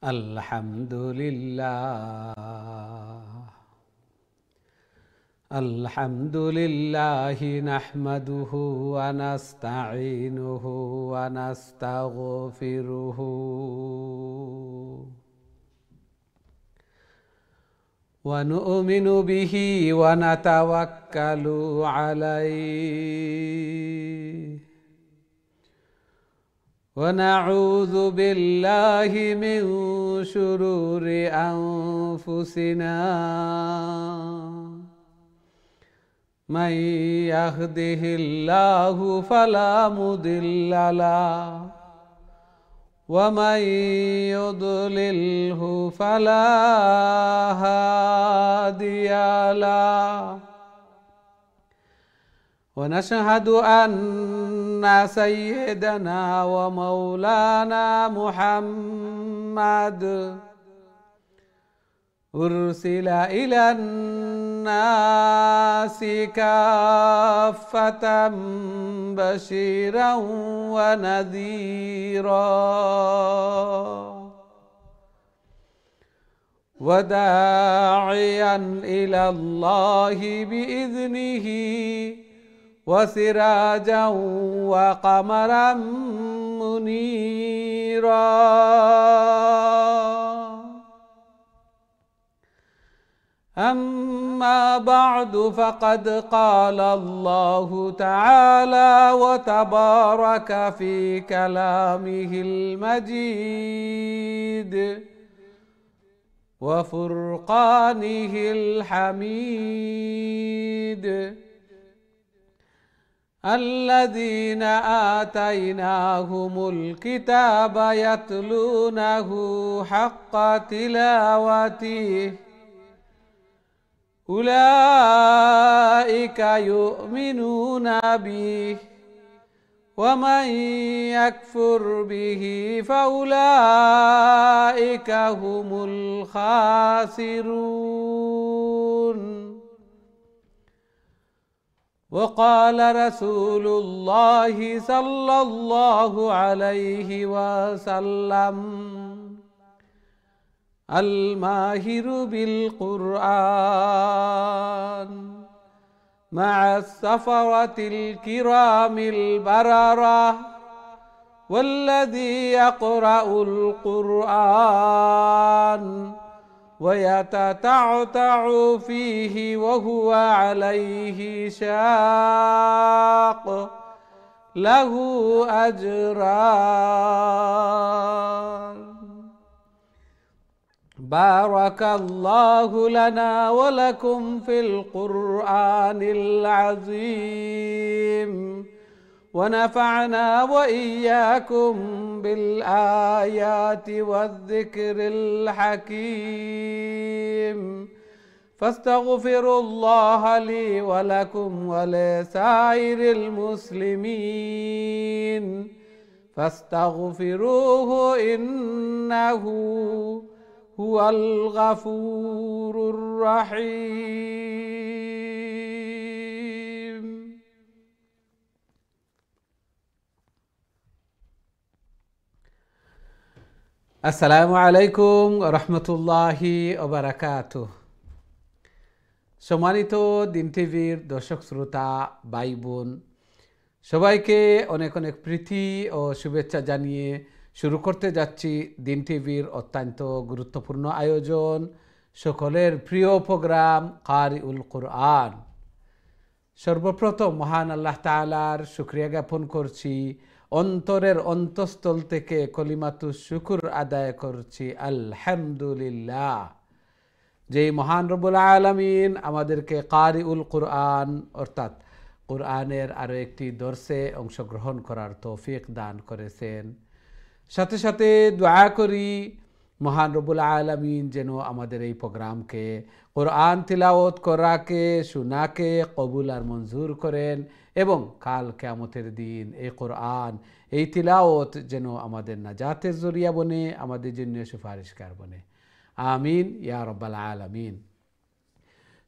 আলহামদুলিল্লাহি নাহমাদুহু ওয়া নাস্তাঈনুহু ওয়া নাস্তাগফিরুহু ওয়া নু'মিনু বিহি ওয়া নাতাওয়াক্কালু আলাইহি ونعوذ بالله من شرور أنفسنا من يهده الله فلا مضل له ومن يضلله فلا هادي له ونشهد أن سيدنا ومولانا محمد أرسل إلى الناس كافة بشيرا ونذيرا وداعيا إلى الله بإذنه وسراجا وقمرا منيرا أما بعد فقد قال الله تعالى وتبارك في كلامه المجيد وفرقانه الحميد الذين آتيناهم الكتاب يتلونه حق تلاوته أولئك يؤمنون به ومن يكفر به فأولئك هم الخاسرون وقال رسول الله صلى الله عليه وسلم الماهر بالقرآن مع السفرة الكرام البررة والذي يقرأ القرآن ويتتعتع فيه وهو عليه شاق له أجران. بارك الله لنا ولكم في القرآن العظيم ونفعنا وإياكم بالآيات والذكر الحكيم فاستغفروا الله لي ولكم ولسائر المسلمين فاستغفروه إنه هو الغفور الرحيم. আসসালামু আলাইকুম রহমতুল্লাহি ওবারাকাতুহ। সম্মানিত দিন টিভির দর্শক শ্রোতা ভাই বোন সবাইকে অনেক অনেক প্রীতি ও শুভেচ্ছা জানিয়ে শুরু করতে যাচ্ছি দিন টিভির অত্যন্ত গুরুত্বপূর্ণ আয়োজন, সকলের প্রিয় প্রোগ্রাম কারিউল কুরআন। সর্বপ্রথম মহান আল্লাহ তাআলার শুকরিয়া জ্ঞাপন করছি, অন্তরের অন্তঃস্থল থেকে কলিমাতুশ শুকর আদায় করছি আলহামদুলিল্লাহ। যেই মহান রব্বুল আলামিন আমাদেরকে কারিউল কুরআন অর্থাৎ কুরআনের আরও একটি দর্সে অংশগ্রহণ করার তৌফিক দান করেছেন। সাথে সাথে দোয়া করি মহান রব্বুল আলামিন যেন আমাদের এই প্রোগ্রামকে কুরআন তিলাওয়াত করাকে শোনাকে কবুল আর মঞ্জুর করেন এবং কাল কিয়ামতের দিন এই কুরআন এই তিলাওয়াত যেন আমাদের নাজাতের জরিয়া বনে, আমাদের জন্য সুপারিশকার বনে। আমিন ইয়া রাব্বাল আলামিন।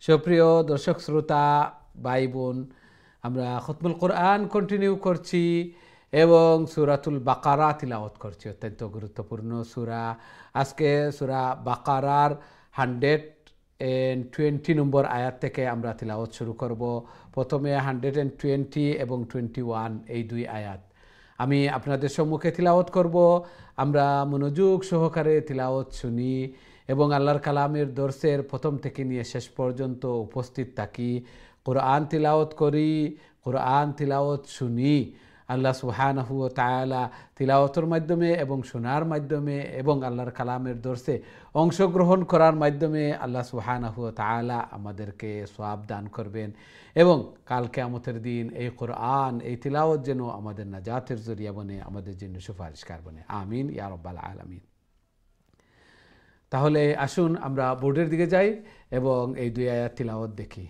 সুপ্রিয় দর্শক শ্রোতা ভাই বোন, আমরা খতমুল কুরআন কন্টিনিউ করছি এবং সূরাতুল বাকারা তিলাওয়াত করছি, অত্যন্ত গুরুত্বপূর্ণ সূরা। আজকে সূরা বাকারার 120 নম্বর আয়াত থেকে আমরা তিলাওয়াত শুরু করব। প্রথমে 120 এবং 21 এই দুই আয়াত আমি আপনাদের সম্মুখে তিলাওয়াত করব। আমরা মনোযোগ সহকারে তিলাওয়াত শুনি এবং আল্লাহর কালামের দর্সের প্রথম থেকে নিয়ে শেষ পর্যন্ত উপস্থিত থাকি, কোরআন তিলাওয়াত করি, কোরআন তিলাওয়াত শুনি। আল্লাহ সুবহানাহু ওয়া তাআলা তিলাওয়াতের মাধ্যমে এবং শোনার মাধ্যমে এবং আল্লাহর কালামের দর্সে অংশগ্রহণ করার মাধ্যমে আল্লাহ সুবহানাহু ওয়া তাআলা আমাদেরকে সওয়াব দান করবেন এবং কাল কিয়ামতের দিন এই কোরআন, এই তিলাওয়াত যেন আমাদের নাজাতের জরিয়া বনে, আমাদের জন্য সুপারিশকার বনে। আমিন ইয়া রাব্বাল আলামিন। তাহলে আসুন আমরা বোর্ডের দিকে যাই এবং এই দুই আয়াত তিলাওয়াত দেখি।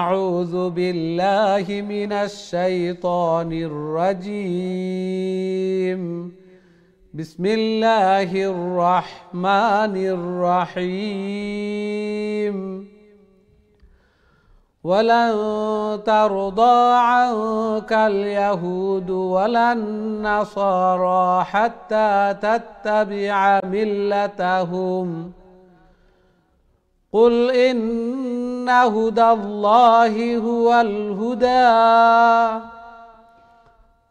أعوذ بالله من الشيطان الرجيم. بسم الله الرحمن الرحيم. ولن ترضى عنك اليهود ولا النصارى حتى تتبع ملتهم قل إن هدى الله هو الهدى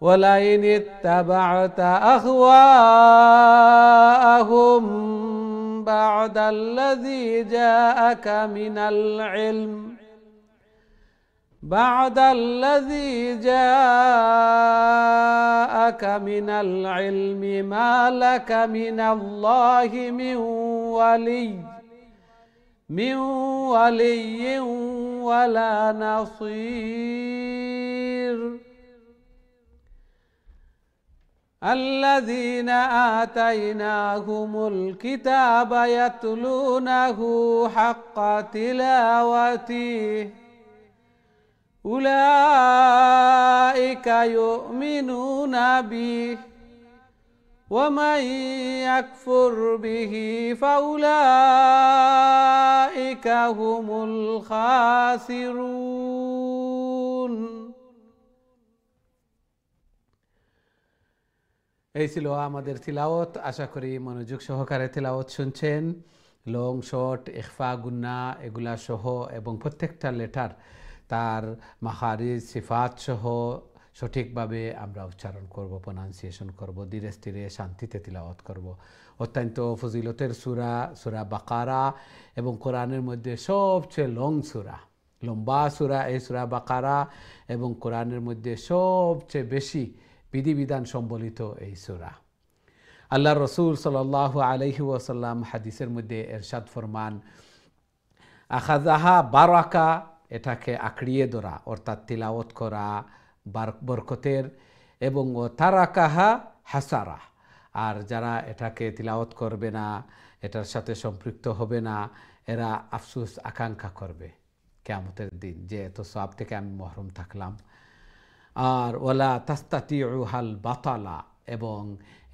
ولئن اتبعت أهواءهم بعد الذي جاءك من العلم ما لك من الله من ولي ولا نصير. الذين آتيناهم الكتاب يتلونه حق تلاوته أولئك يؤمنون به ومن يكفر به فأولئك هم الخاسرون. এই ছিল আমাদের তিলাওয়াত। আশা করি মনোযোগ সহকারে তিলাওয়াত শুনছেন। লং, শর্ট, ইখফা, গুন্না এগুলা সহ এবং প্রত্যেকটা লেটার তার মাখারিজ, সিফাত সহ সঠিকভাবে আমরা উচ্চারণ করব, প্রনাউন্সিয়েশন করব, ধীরে স্থিরে শান্তিতে তিলাওয়াত করব। অত্যন্ত ফজিলতের সূরা, সূরা বাকারা এবং কোরআনের মধ্যে সবচেয়ে লং সূরা, লম্বা সূরা এই সূরা বাকারা এবং কোরআনের মধ্যে সবচেয়ে বেশি বিধিবিধান সম্বলিত এই সূরা। আল্লাহ রসুল সাল্লাল্লাহু আলাইহি ওয়াসাল্লাম হাদিসের মধ্যে এরশাদ ফরমান, আখাযাহা বারাকা, এটাকে আঁকড়িয়ে ধরা অর্থাৎ তিলাওয়াত করা বরকতের, এবং তারাকাহা হাসারা, আর যারা এটাকে তিলাওয়াত করবে না, এটার সাথে সম্পৃক্ত হবে না, এরা আফসোস আকাঙ্ক্ষা করবে কিয়ামতের দিন যে এত সওয়াব থেকে আমি মহরুম থাকলাম। আর ওয়ালা তাস্তাতিউহাল বাতালা, এবং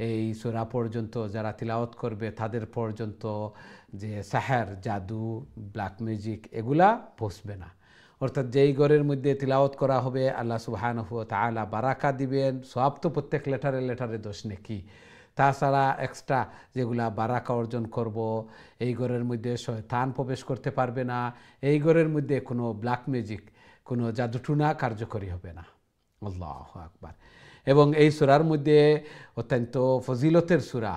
এই সূরা পর্যন্ত যারা তিলাওয়াত করবে তাদের পর্যন্ত যে সাহের, জাদু, ব্ল্যাক ম্যাজিক এগুলা পৌঁছবে না। অর্থাৎ যেই ঘরের মধ্যে তিলাওয়াত করা হবে আল্লাহ সুবহানাহু ওয়া তাআলা বারাকা দিবেন। সওয়াব তো প্রত্যেক লেটারে দোষ নেকি, তাছাড়া এক্সট্রা যেগুলা বারাকা অর্জন করব, এই ঘরের মধ্যে শয়তান প্রবেশ করতে পারবে না, এই ঘরের মধ্যে কোনো ব্ল্যাক ম্যাজিক, কোনো জাদুটুনা কার্যকরী হবে না। আল্লাহু আকবার। এবং এই সূরার মধ্যে অত্যন্ত ফজিলতের সূরা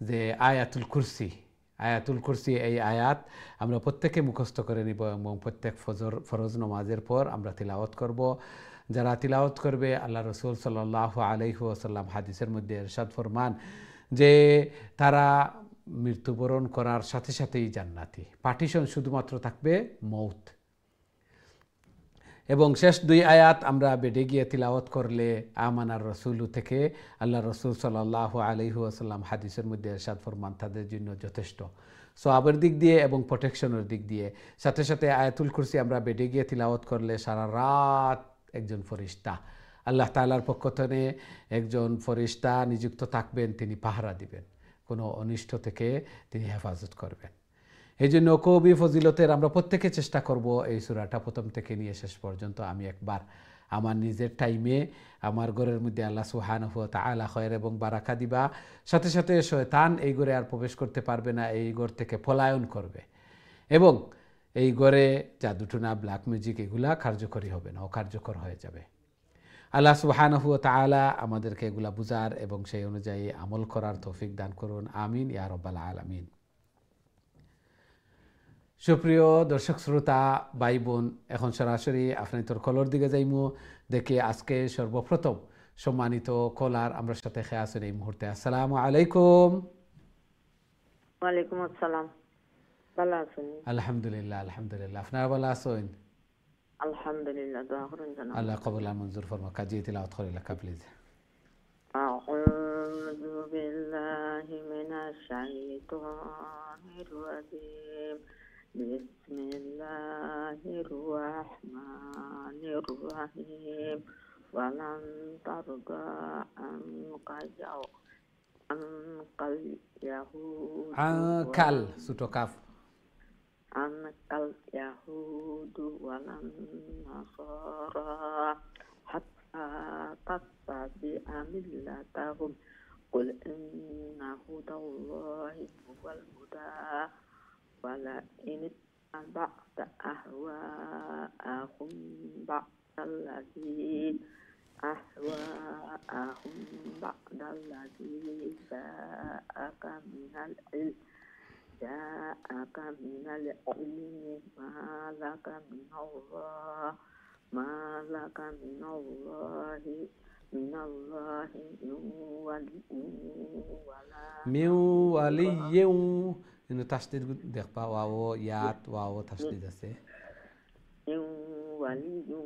যে আয়াতুল কুরসি, আয়াতুল কুরসি এই আয়াত আমরা প্রত্যেকে মুখস্থ করে নিব এবং প্রত্যেক ফরজ নামাজের পর আমরা তিলাওয়াত করব। যারা তিলাওয়াত করবে আল্লাহ রসুল সাল্লাল্লাহু আলাইহি ওয়াসাল্লাম হাদিসের মধ্যে ইরশাদ ফরমান যে তারা মৃত্যুবরণ করার সাথে সাথেই জান্নাতি, পার্টিশন শুধুমাত্র থাকবে মৌত। এবং শেষ দুই আয়াত আমরা বেডে গিয়ে তিলাওয়াত করলে আমানার রসুল থেকে আল্লাহ রসুল সাল্লাল্লাহু আলাইহি ওয়াসাল্লাম হাদিসের মধ্যে ইরশাদ ফরমান তাদের জন্য যথেষ্ট সওয়াবের দিক দিয়ে এবং প্রোটেকশনের দিক দিয়ে। সাথে সাথে আয়াতুল কুরসি আমরা বেডে গিয়ে তিলাওয়াত করলে সারা রাত একজন ফেরেশতা, আল্লাহ তাআলার পক্ষ থেকে একজন ফেরেশতা নিযুক্ত থাকবেন, তিনি পাহারা দিবেন, কোনো অনিষ্ট থেকে তিনি হেফাজত করবেন। এই জন্য কবি ফজিলতের আমরা প্রত্যেকে চেষ্টা করব এই সূরাটা প্রথম থেকে নিয়ে শেষ পর্যন্ত আমি একবার আমার নিজের টাইমে আমার ঘরের মধ্যে আল্লাহ সুবহানাহু ওয়া তাআলা খয়র এবং বারাকা দিবা, সাথে সাথে শয়তান এই ঘরে আর প্রবেশ করতে পারবে না, এই ঘর থেকে পলায়ন করবে এবং এই ঘরে জাদুটনা ব্ল্যাক ম্যাজিক এগুলা কার্যকরী হবে না, অকার্যকর হয়ে যাবে। আল্লাহ সুবহানাহু ওয়া তাআলা আমাদেরকে এগুলা বুঝার এবং সেই অনুযায়ী আমল করার তৌফিক দান করুন, আমিন ইয়া রাব্বাল আলামিন। সুপ্রিয় দর্শক শ্রোতা ভাই বোন, এখন সরাসরি আপনার কলর দিকে যাইমু দেখি আজকে সর্বপ্রথম সম্মানিত কলার আমরা সাথে খেয়ে আছেন এই মুহূর্তে। আসসালামু আলাইকুম। ওয়ালাইকুম আসসালাম। ভালো আছেন? আলহামদুলিল্লাহ আলহামদুলিল্লাহ, আপনারা ভালো আছেন? আলহামদুলিল্লাহ, দোয়া করুন জানাব। আল্লাহ কবুল আর মঞ্জুর ফরমাক। কাজী তিলাওয়াত করে লেখা প্লিজ। আউযু বিল্লাহি মিনাশ শাইতানির রাজিম। বিসমিল্লাহির রাহমানির রাহিম। ওয়ালান তারদা আনকাল ইয়াহুদ আনকাল ছোট কাফ আনকাল ইয়াহুদু ওয়ালান নাসারা হাত্তা তাত্তাবি'a মিল্লাতাহুম কুল ইন্না হুদাল্লাহি হুয়াল হুদা ওয়ালা ইন ইত্তাবা'তা আহওয়া'আহুম বা'দাল্লাযী জাআকা মিনাল ইলম মা লাকা মিনাল্লাহি মিন মিওয়ালিয়ু ইনু তাসদীদ দেখবা, ওয়াও ইয়াত ওয়াও তাসদীদ আছে। ওয়ালিয়ু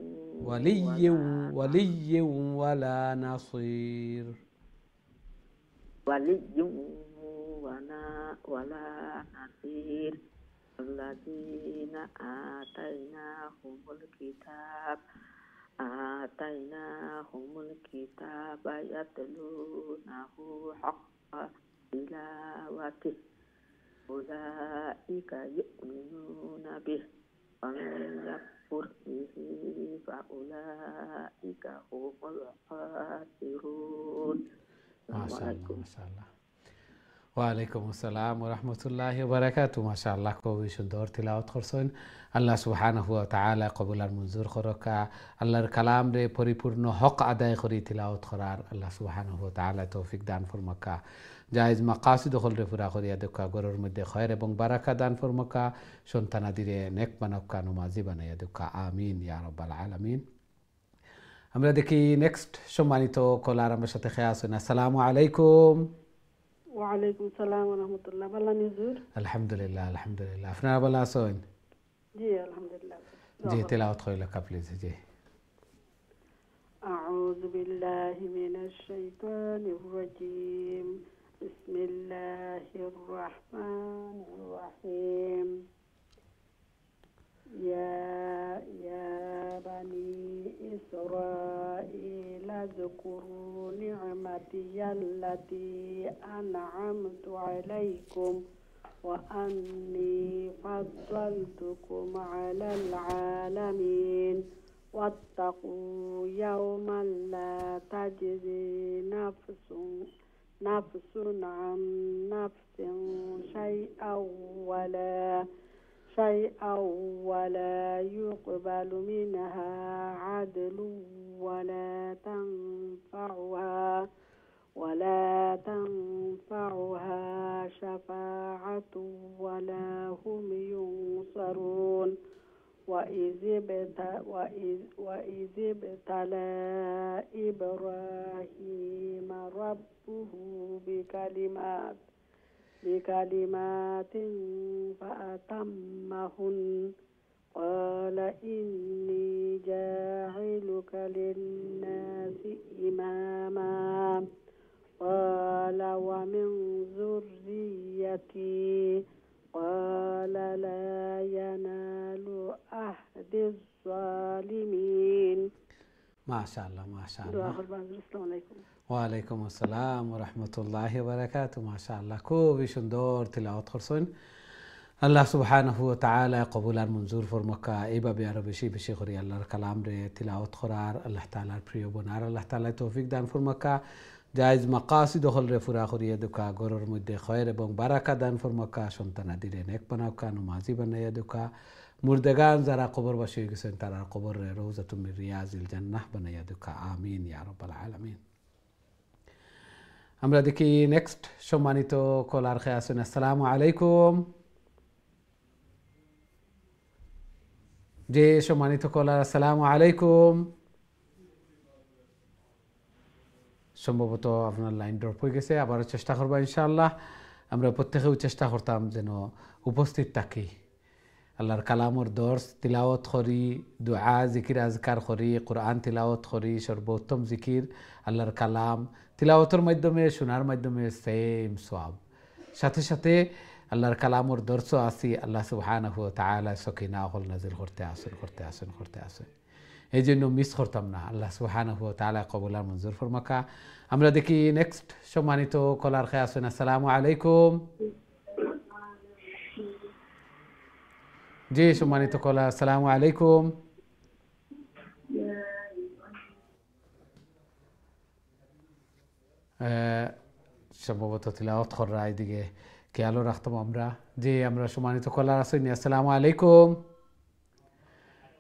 ওয়ালিয়ু ওয়ালা নাসির ওয়ালা নাসির আল্লাযীনা আতাইনাহুমুল কিতাবা ইয়াতলুনাহু হাক্কা তিলাওয়াতিহি উলাইকা ইউমিনুনা বিহি ওয়া মান ইয়াকফুর বিহি ফাউলাইকা হুমুল খাসিরুন। মাশাআল্লাহ মাশাআল্লাহ। ওয়ালাইকুম আসসালাম ওয়া রাহমাতুল্লাহি ওয়া বারাকাতুহু। মাশাআল্লাহ, খুবই সুন্দর তিলাওয়াত করছেন। আল্লাহ সুবহানাহু ওয়া তাআলা কবুল আর মঞ্জুর করকা। আল্লাহর কালাম রে পরিপূর্ণ হক আদায় করি তিলাওয়াত করার আল্লাহ সুবহানাহু ওয়া তাআলা তৌফিক দান ফরমাকা। জায়েজ মাকাসিদ হল রে পুরা করিয়া দেখা, ঘরের মধ্যে খয়র এবং বারাকা দান ফরমাকা। সন্তানাদিরে নেক বানাকা, নমাজি বানাইয়া দেখা, আমিন ইয়া রাব্বাল আলামিন। আমরা দেখি নেক্সট সম্মানিত কলার আমার সাথে খেয়ে আছেন। আসসালামু আলাইকুম। ওয়ালাইকুম সালাম ওয়া রাহমাতুল্লাহ। ভালো আছেন হুজুর? আলহামদুলিল্লাহ আলহামদুলিল্লাহ, আপনারা ভালো আছেন? জি আলহামদুলিল্লাহ। জি তেলাওয়াত করে লেখা প্লিজ। জি আউযু বিল্লাহি মিনাশ শাইতানির রাজীম। বিসমিল্লাহির রাহমানির রাহিম। ইয়া বানি ইসরাঈল আযকুরু নি'মাতিয়াল্লাতী আন'আমতু আলাইকুম وأني فضلتكم على العالمين واتقوا يوما لا تجزي نفس عن نفس شيئا ولا يقبل منها عدل ولا تنفعها شفاعة ولا هم ينصرون. وإذ ابتلى إبراهيم ربه بكلمات فأتمهن قال إني جاعلك للناس إماما قال ومن ذريتي قال لا ينال عهد الظالمين. মাশাআল্লাহ মাশাআল্লাহ। আসসালামু আলাইকুম। ওয়ালাইকুম আসসালাম ওয়া রাহমাতুল্লাহি ওয়া বারাকাতুহু। মাশাআল্লাহ, খুবই সুন্দর তিলাওয়াত করছেন। আল্লাহ সুবহানাহু ওয়া তাআলা কবুল আর মঞ্জুর ফরমাকা। এইভাবে আরো বেশি বেশি করে আল্লাহর কালাম রে তিলাওয়াত করার আল্লাহ তাআলার প্রিয় বনার আল্লাহ তাআলা তৌফিক দান ফরমাকা। জায়েজ মাকাসিদ হল রে পুরা করিয়া দুকা, ঘরের মধ্যে খয়ের এবং বারাকা দান ফরমাকা। সন্তানাদিরে নেক বানাওকা, নমাজি বানাইয়া দুকা। মুর্দেগান যারা কবরবাসী হয়ে গেছেন তারা কবর রে রওজাতুম মিন রিয়াজিল জান্নাহ বানাইয়া দুকা। আমিন ইয়া রাব্বাল আলামিন। আমরা দেখি নেক্সট সম্মানিত কলার খেয়ে আছেন। আসসালামু আলাইকুম। যে সম্মানিত কলার, আসসালামু আলাইকুম। সম্ভবত আপনার লাইন ড্রপ হয়ে গেছে, আবারও চেষ্টা করবো ইনশাআল্লাহ। আমরা প্রত্যেকেও চেষ্টা করতাম যেন উপস্থিত থাকি, আল্লাহর কালামর দর্স তিলাওয়াত করি, দুআ জিকির আজকার করি, কোরআন তিলাওয়াত করি। সর্বোত্তম জিকির আল্লাহর কালাম তিলাওয়াতের মাধ্যমে, শোনার মাধ্যমে সেম সওয়াব। সাথে সাথে আল্লাহর কালামর দর্শও আসি। আল্লাহ সুবহানাহু ওয়া তাআলা সকিনা হল নাজিল করতে আসেন। এই জন্য মিস করতাম না। আল্লাহ সুবহানাহু ওয়া তাআলা কবুল আর মঞ্জুর ফরমাকা। আমরা দেখি নেক্সট সম্মানিত কলার খেয়ে আসেন। আসসালামু আলাইকুম। জি সম্মানিত কলার, আসসালামু আলাইকুম। সম্ভবত তিলাওয়াত করা, এদিকে খেয়ালও রাখতাম আমরা। জি আমরা সম্মানিত কলার আসেন। আসসালামু আলাইকুম।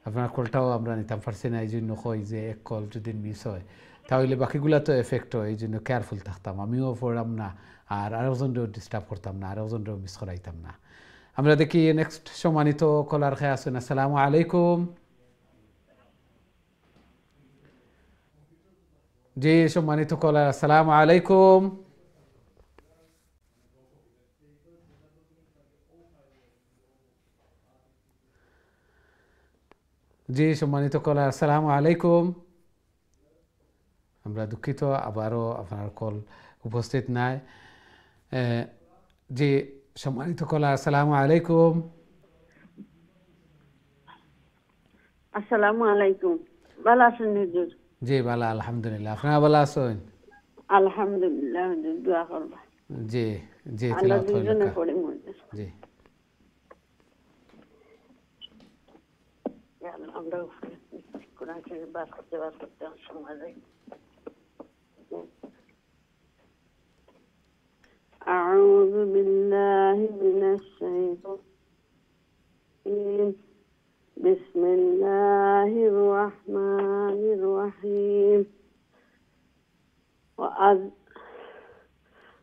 আপনার কলটাও আমরা নিতাম পারছি না, এই জন্য কই যে এক কল যদি মিস হয় তাহলে বাকিগুলা তো এফেক্ট হয়। এই জন্য কেয়ারফুল থাকতাম, আমিও পড়লাম না আর আরেকজনকেও ডিস্টার্ব করতাম না, আরেকজনকেও মিস করাইতাম না। আমরা দেখি নেক্সট সম্মানিত কলার খেয়ে আসেন। আসসালামু আলাইকুম। জি সম্মানিত কলার, আসসালামু আলাইকুম। জি সম্মানিত কলার, আসসালামু আলাইকুম। আমরা দুঃখিত, আবারও আপনার কল উপস্থিত নাই। জি সম্মানিত কলার, আসসালামু আলাইকুম। আসসালামু আলাইকুম। ভালো আছেন হুজুর? জি ভালো আলহামদুলিল্লাহ। আপনারা ভালো আছেন? আলহামদুলিল্লাহ হুজুর, দোয়া করবা। জি জি আল্লাহ তিলাওয়াত দুইজনে হইলকা। পড়ি হুজুর। জি আমরা কোরআন শরীফ বাস করতে সময় যাই। أعوذ بالله من الشيطان الرجيم. بسم الله الرحمن الرحيم.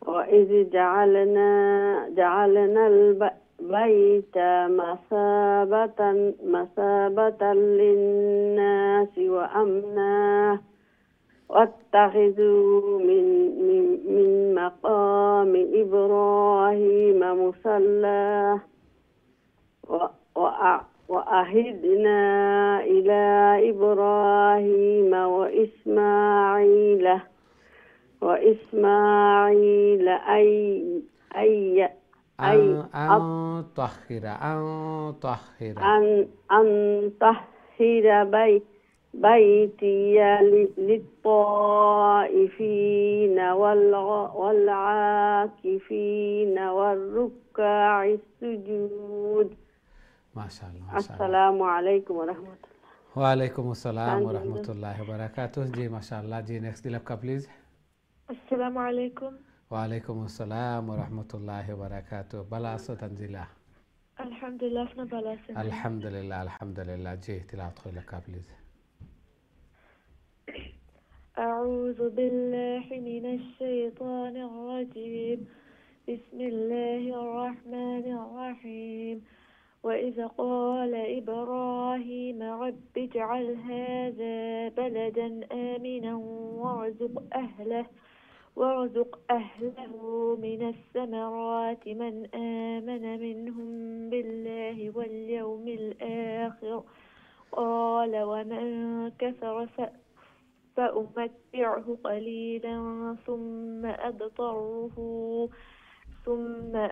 وإذ جعلنا البيت مثابة للناس وأمنا واتخذوا من مقام إبراهيم مصلى وأهدنا إلى إبراهيم وإسماعيل أن طهر أن طهر بيتي للطائفين والعاكفين والركع السجود. ما شاء الله السلام عليكم ورحمة الله. ওয়ালাইকুম আসসালাম ওয়া রাহমাতুল্লাহি ওয়া বারাকাতুহু। জি মাশাআল্লাহ। জি নেক্সট দিলাপকা প্লিজ। আসসালামু আলাইকুম। ওয়ালাইকুম আসসালাম ওয়া রাহমাতুল্লাহি ওয়া বারাকাতুহু। ভালো আছো তানজিলা? আলহামদুলিল্লাহ, আপনি ভালো আছেন? আলহামদুলিল্লাহ। জি তিলাওয়াত হইলকা প্লিজ। أعوذ بالله من الشيطان الرجيم. بسم الله الرحمن الرحيم. وإذ قال إبراهيم رب اجعل هذا بلدا آمنا وارزق أهله من الثمرات من آمن منهم بالله واليوم الآخر قال ومن كفر فأمتعه قليلا ثم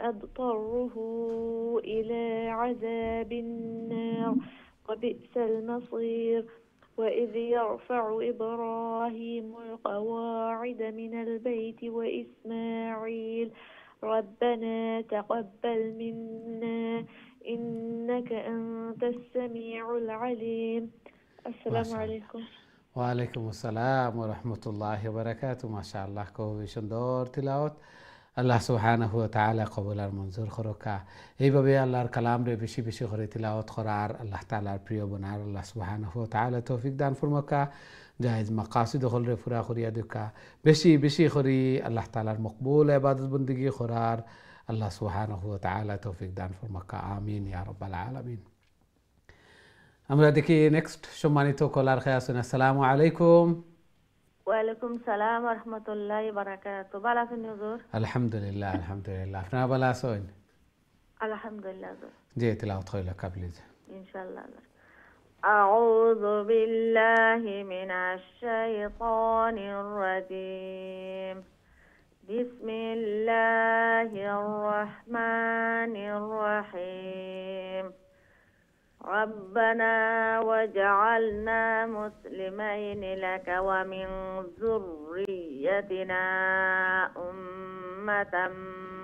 أضطره إلى عذاب النار وبئس المصير. وإذ يرفع إبراهيم القواعد من البيت وإسماعيل ربنا تقبل منا إنك أنت السميع العليم. السلام মাশাআল্লাহ। عليكم. ওয়ালাইকুম আসসালাম ওয়া রাহমাতুল্লাহি ওয়া বারাকাতুহু। মাশাআল্লাহ, খুবই সুন্দর তিলাওয়াত। আল্লাহ সুবহানাহু ওয়া তাআলা কবুল আর মঞ্জুর করুকা। এইভাবে আল্লাহর কালাম রে বেশি বেশি করে তিলাওয়াত করার, আল্লাহ তাআলার প্রিয় বনার আল্লাহ সুবহানাহু ওয়া তাআলা তৌফিক দান ফরমাকা। জায়েজ মাকাসিদ হল রে পুরা করিয়া দুকা। বেশি বেশি করে আল্লাহ তাআলার মকবুল ইবাদত বন্দেগী করার আল্লাহ সুবহানাহু ওয়া তাআলা তৌফিক দান ফরমাকা। আমিন ইয়া রাব্বাল আলামিন। আমরা দেখি নেক্সট সম্মানিত কলার খেয়ে আসুন। আসসালামু আলাইকুম। ওয়ালাইকুম সালাম ওয়া রাহমাতুল্লাহি ওয়া বারাকাতুহু। ভালো আছেন হুজুর? আলহামদুলিল্লাহ আলহামদুলিল্লাহ। আপনারা ভালো আছেন? আলহামদুলিল্লাহ হুজুর। জি, তিলাওয়াত হইল প্লিজ। ইনশাআল্লাহ। আউযু বিল্লাহি মিনাশ শাইতানির রাজীম। বিসমিল্লাহির রহমানির রহিম। ربنا وجعلنا مسلمين لك ومن ذريتنا أمة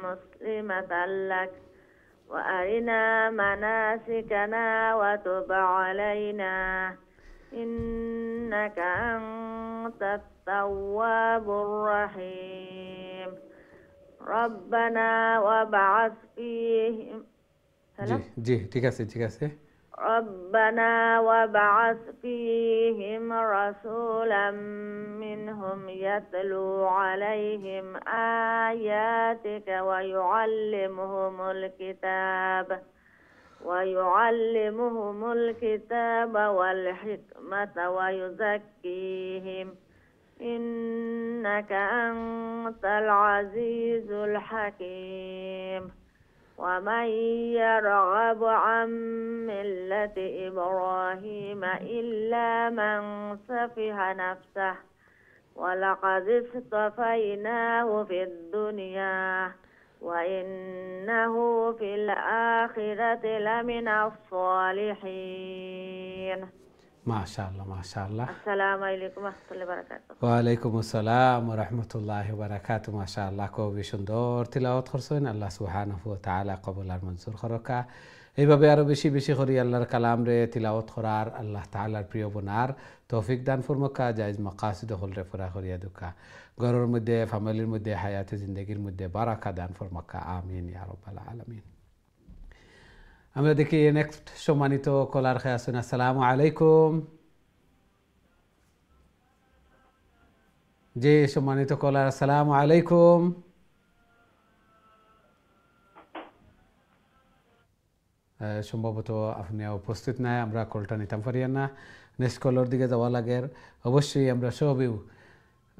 مسلمة لك وأرنا مناسكنا وتب علينا إنك أنت التواب الرحيم. ربنا وابعث فيهم জি জি, ঠিক আছে ঠিক আছে। ربنا وابعث فيهم رسولا منهم يتلو عليهم آياتك ويعلمهم الكتاب والحكمة ويزكيهم إنك أنت العزيز الحكيم. ومن يرغب عن ملة إبراهيم إلا من سفه نفسه ولقد اصطفيناه في الدنيا وإنه في الآخرة لمن الصالحين. মাশাআল্লাহ মাশাআল্লাহ। আসসালামু আলাইকুম ওয়া রাহমাতুল্লাহি ওয়া বারাকাতুহু। ওয়ালাইকুম আসসালাম ওয়া রাহমাতুল্লাহি ওয়া বারাকাতুহু। মাশাআল্লাহ, খুবই সুন্দর তিলাওয়াত করছেন। আল্লাহ সুবহানাহু ওয়া তাআলা কবুল আর মঞ্জুর করুকা। এইভাবে আরো বেশি বেশি করে আল্লাহর কালাম রে তিলাওয়াত করার আল্লাহ তাআলার প্রিয় বনার তৌফিক দান ফরমাকা। জায়েজ মাকাসিদ হল রে পুরা করিয়া দুকা। ঘরের মধ্যে, ফ্যামিলির মধ্যে, হায়াতে জিন্দেগির মধ্যে বারাকা দান ফরমাকা। আমিন ইয়া রাব্বাল আলামিন। আমরা দেখি নেক্সট সম্মানিত কলার খেয়ে আসুন। আসসালামু আলাইকুম। জি, সম্মানিত কলার, আসসালামু আলাইকুম। সম্ভবত আপনি উপস্থিত নাই, আমরা কলটা নিতাম পারিয়া না। নেক্সট কলের দিকে যাওয়া লাগে। অবশ্যই আমরা সবই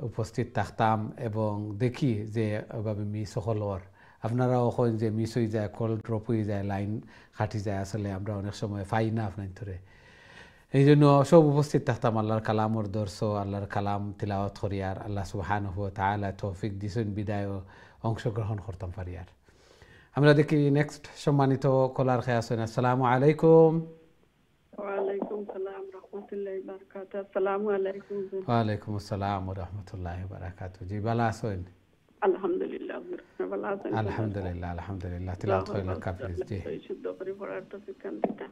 উপস্থিত থাকতাম এবং দেখি যে ওইভাবে মিস হলর। আপনারাও কইন যে মিস হয়ে যায়, কল ড্রপ হয়ে যায়, লাইন কাটি যায়। আসলে আমরা অনেক সময় পাই না আপনার ধরে। এই জন্য সব উপস্থিত থাকতাম আল্লাহর কালামর দর্শ, আল্লাহর কালাম তিলাওয়াত করিয়ার আল্লাহ সুবহানাহু ওয়া তাআলা তৌফিক দিছেন বিদায় অংশগ্রহণ করতাম পারিয়ার। আমরা দেখি নেক্সট সম্মানিত কলার খেয়ে আসেন। আসসালামু আলাইকুম। ওয়ালাইকুম সালাম রহমতুল্লাহি বারাকাতুহু। আসসালামু আলাইকুম। ওয়ালাইকুম আসসালাম ওয়া রাহমাতুল্লাহি ওয়া বারাকাতুহু। জি, ভালো আছেন? আলহামদুলিল্লাহ। ভালো আছেন? আলহামদুলিল্লাহ আলহামদুলিল্লাহ। তিলাওয়াত হইল প্লিজ। জি। শুদ্ধ করে পড়ার তৌফিক দান দিতা।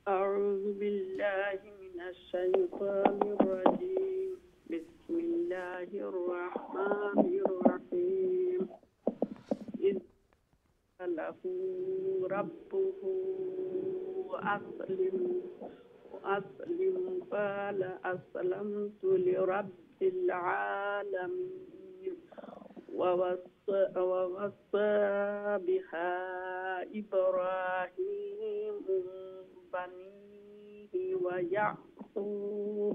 أعوذ بالله من الشيطان الرجيم. بسم الله الرحمن الرحيم. إذ له ربه أسلم قال أسلمت لرب العالمين. ووصى بها إبراهيم بنيه ويعقوب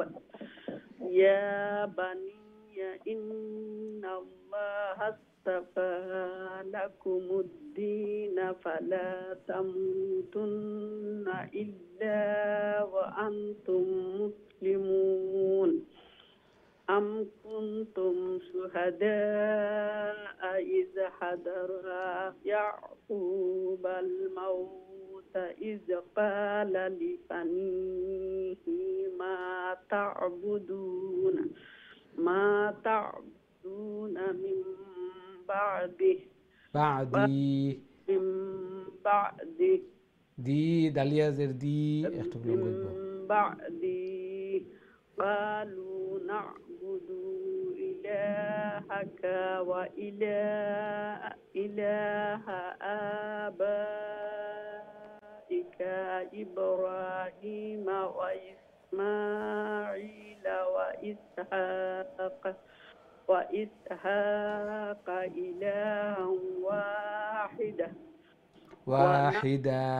يا بني إن الله اصطفى لكم الدين فلا تموتن إلا وأنتم مسلمون. أم كنتم شهداء إذ حضر يعقوب الموت إذ قال لبنيه ما تعبدون من بعده বাদি من بعده দি দালিয়া জের দি একটু من লঙ্গইব بعده قالوا نعبد إلهك وإله آبائك إبراهيم وإسماعيل وإسحاق إلها واحدا واحدا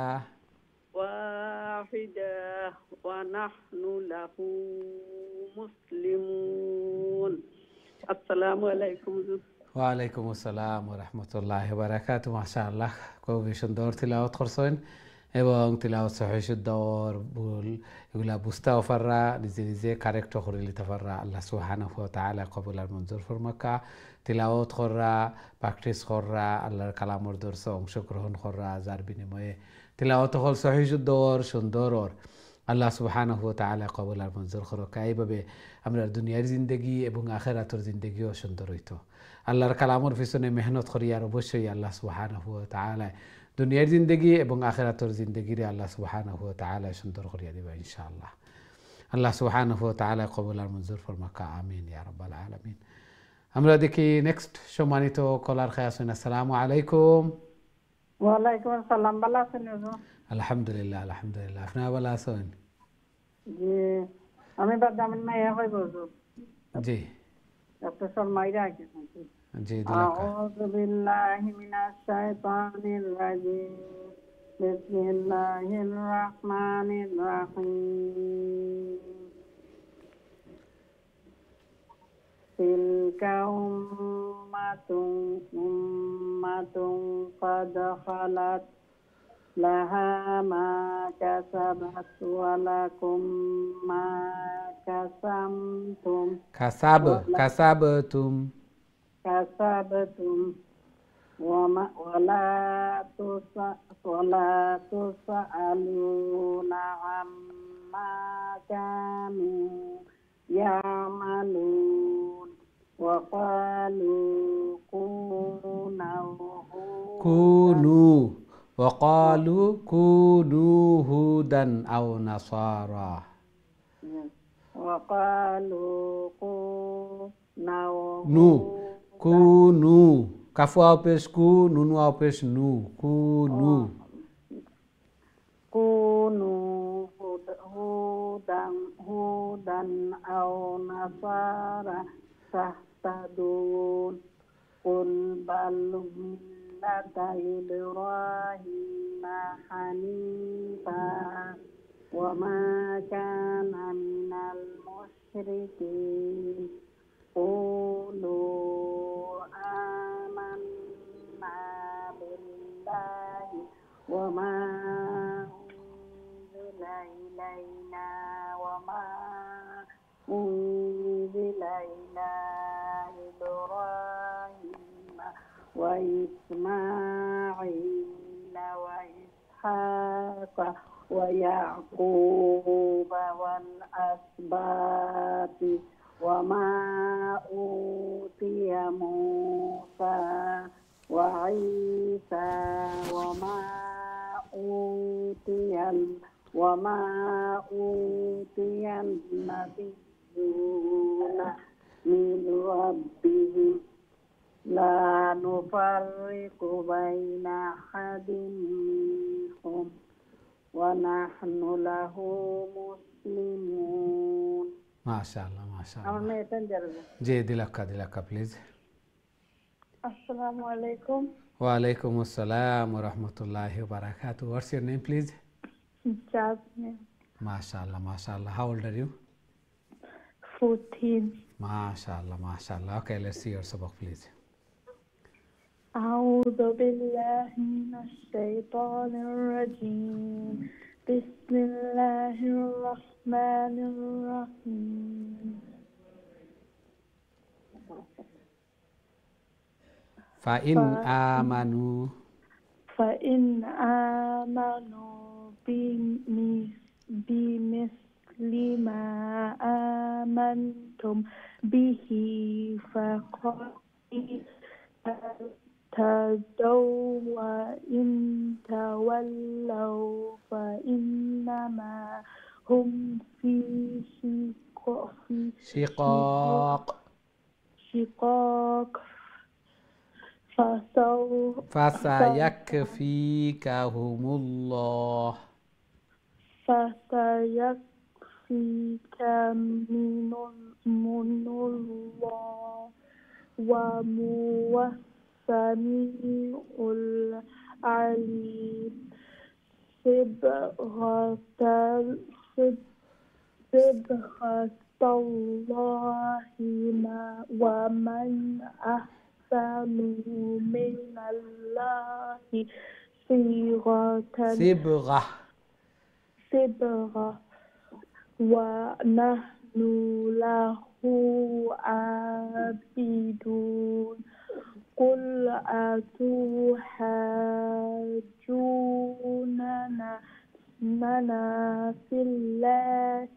ونحن له مسلمون السلام عليكم ওয়ালাইকুম আসসালাম ওয়া রাহমাতুল্লাহি ওয়া বারাকাতুহু মাশাআল্লাহ খুবই সুন্দর তিলাওয়াত করছেন এবং তিলাওয়াত সহিহ শুদ্ধ আর ভুল এগুলা বুঝতেও পাররা নিজে নিজে কারেক্ট করে নিতে পাররা আল্লাহ সুবহানাহু ওয়া তাআলা কবুল আর মঞ্জুর ফরমাকা তিলাওয়াত কররা প্র্যাকটিস কররা আল্লাহর কালামর দর্শে অংশগ্রহণ কররা যার বিনিময়ে তিলাওয়াত হল সহিহ শুদ্ধ আর সুন্দর আর আল্লাহ সুবহানাহু ওয়া তাআলা কবুল আর মঞ্জুর করুক এইভাবে আমরা দুনিয়ার জিন্দেগি এবং আখিরাতের জিন্দেগিও সুন্দর হইতো আল্লাহর কালামর পিছনে মেহনত করি আর অবশ্যই আল্লাহ সুবহানাহু ওয়া তাআলা দুনিয়ার জিন্দেগি এবং আখিরাতের জিন্দেগিরে আল্লাহ সুবহানাহু ওয়া তাআলা সুন্দর করিয়া দিবা ইনশাআল্লাহ আল্লাহ সুবহানাহু ওয়া তাআলা কবুল আর মঞ্জুর ফরমাকা আমিন ইয়া রাব্বাল আলামিন আমরা দেখি নেক্সট সম্মানিত কলার খায় আছেন আসসালামু আলাইকুম ওয়ালাইকুম আসসালাম ভালো আছেন আলহামদুলিল্লাহ আলহামদুলিল্লাহ আপনি ভালো আছেন জি আমি বাদামের মাইয়া হই বলছো জি ডক্টর শর্মাইরা আছি জি দুলাকা আউযু বিল্লাহি মিনাশ শাইতানির রাজিম বিসমিল্লাহির রহমানির রহিম তিলকা উম্মাতুন قد خلت لها ما كسبت ولكم ما كسبتم كسبتم ولا تسألون عما كانوا يعملون وقالوا كونوا هودا أو نصارى كونوا كفو أو بيش كو نونو أو بيش نو كونوا هودا أو نصارى تهتدون قل بل ملة إبراهيم حنيفا وما كان من المشركين قولوا آمنا بالله وما أنزل إلينا وما أنزل إلى إبراهيم وإسماعيل وإسحاق ويعقوب والأسباط وما أوتي موسى وعيسى وما أوتي النبيون من ربهم لا نفرق بين أحد منهم ونحن له مسلمون ما شاء الله ما شاء الله جي دلكا بليز Assalamu alaikum. وعليكم السلام ورحمة الله وبركاته. What's your name please? Jasmine. ما شاء الله. How old are you? 14. ما شاء الله. Okay, let's see your sabak please. أعوذ بالله من الشيطان الرجيم. بسم الله الرحمن الرحيم. فإن آمنوا بمثل ما آمنتم به فقد اهتدوا وإن تولوا فإنما هم في شقاق شقاق فسيكفيكهم الله فسيكفيك من الله وهو السميع العليم صبغة الله ومن أحسن من الله صبغة ونحن له عابدون قل أتحاجوننا في الله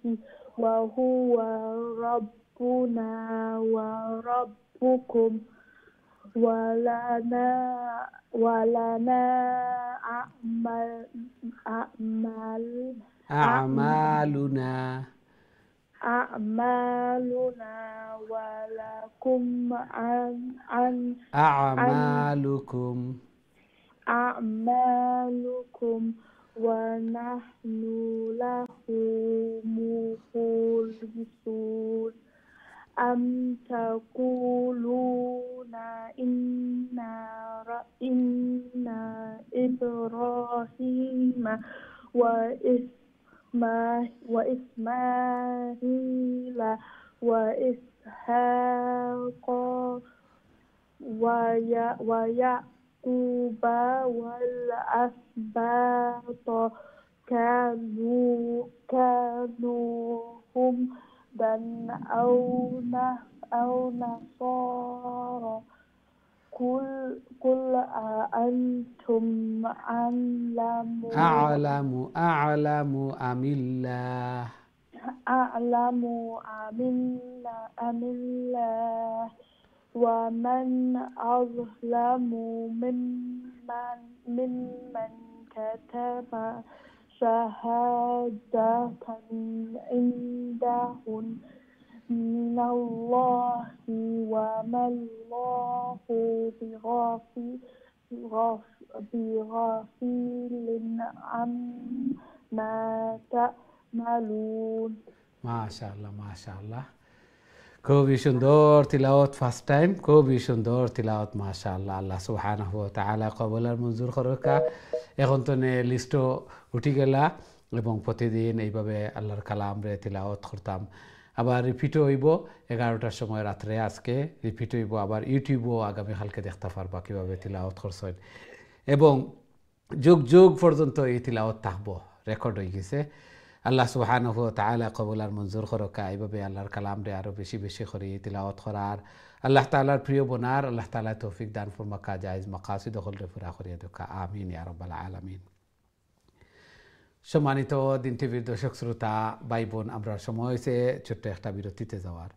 وهو ربنا وربكم ولنا أعمالنا ولكم أعمالكم ونحن له مخلصون أم تقولون إن إبراهيم وإسماعيل وإسحاق ويعقوب والأسباط كانوا هودا أو نصارى قل أأنتم أعلم أم الله أم الله ومن أظلم ممن كتب شهادة عنده من الله وما الله بغافل عما تعملون মাশাআল্লাহ খুবই সুন্দর তিলাওয়াত ফার্স্ট টাইম খুবই সুন্দর তিলাওয়াত মাশাআল্লাহ আল্লাহ সুবহানাহু ওয়া তাআলা কবুল আর মঞ্জুর করুকা এখন তো লিস্ট উঠি গেলা এবং প্রতিদিন এইভাবে আল্লাহর কালাম রে তিলাওয়াত করতাম আবার রিপিটও হইব 11টার সময় রাত্রে আজকে রিপিট হইব আবার ইউটিউবও আগামীকালকে দেখতে পারবা কীভাবে তিলাওয়াত করছেন এবং যুগ যুগ পর্যন্ত এই তিলাওয়াত থাকবো রেকর্ড হয়ে গেছে আল্লাহ সুবহানাহু ওয়া তাআলা কবুল আর মঞ্জুর করুকা এইভাবে আল্লাহর কালাম রে আরও বেশি বেশি করে তিলাওয়াত করার আল্লাহ তাআলার প্রিয় বনার আল্লাহ তাআলা তৌফিক দান ফরমাকা জায়েজ মাকাসিদ হলরে পুরা করিয়া দেখা আমিন ইয়া রাব্বাল আলামিন সম্মানিত দিন টিভির দর্শক শ্রোতা ভাই বোন আমরা সময় হয়েছে ছোট্ট একটা বিরতিতে যাওয়ার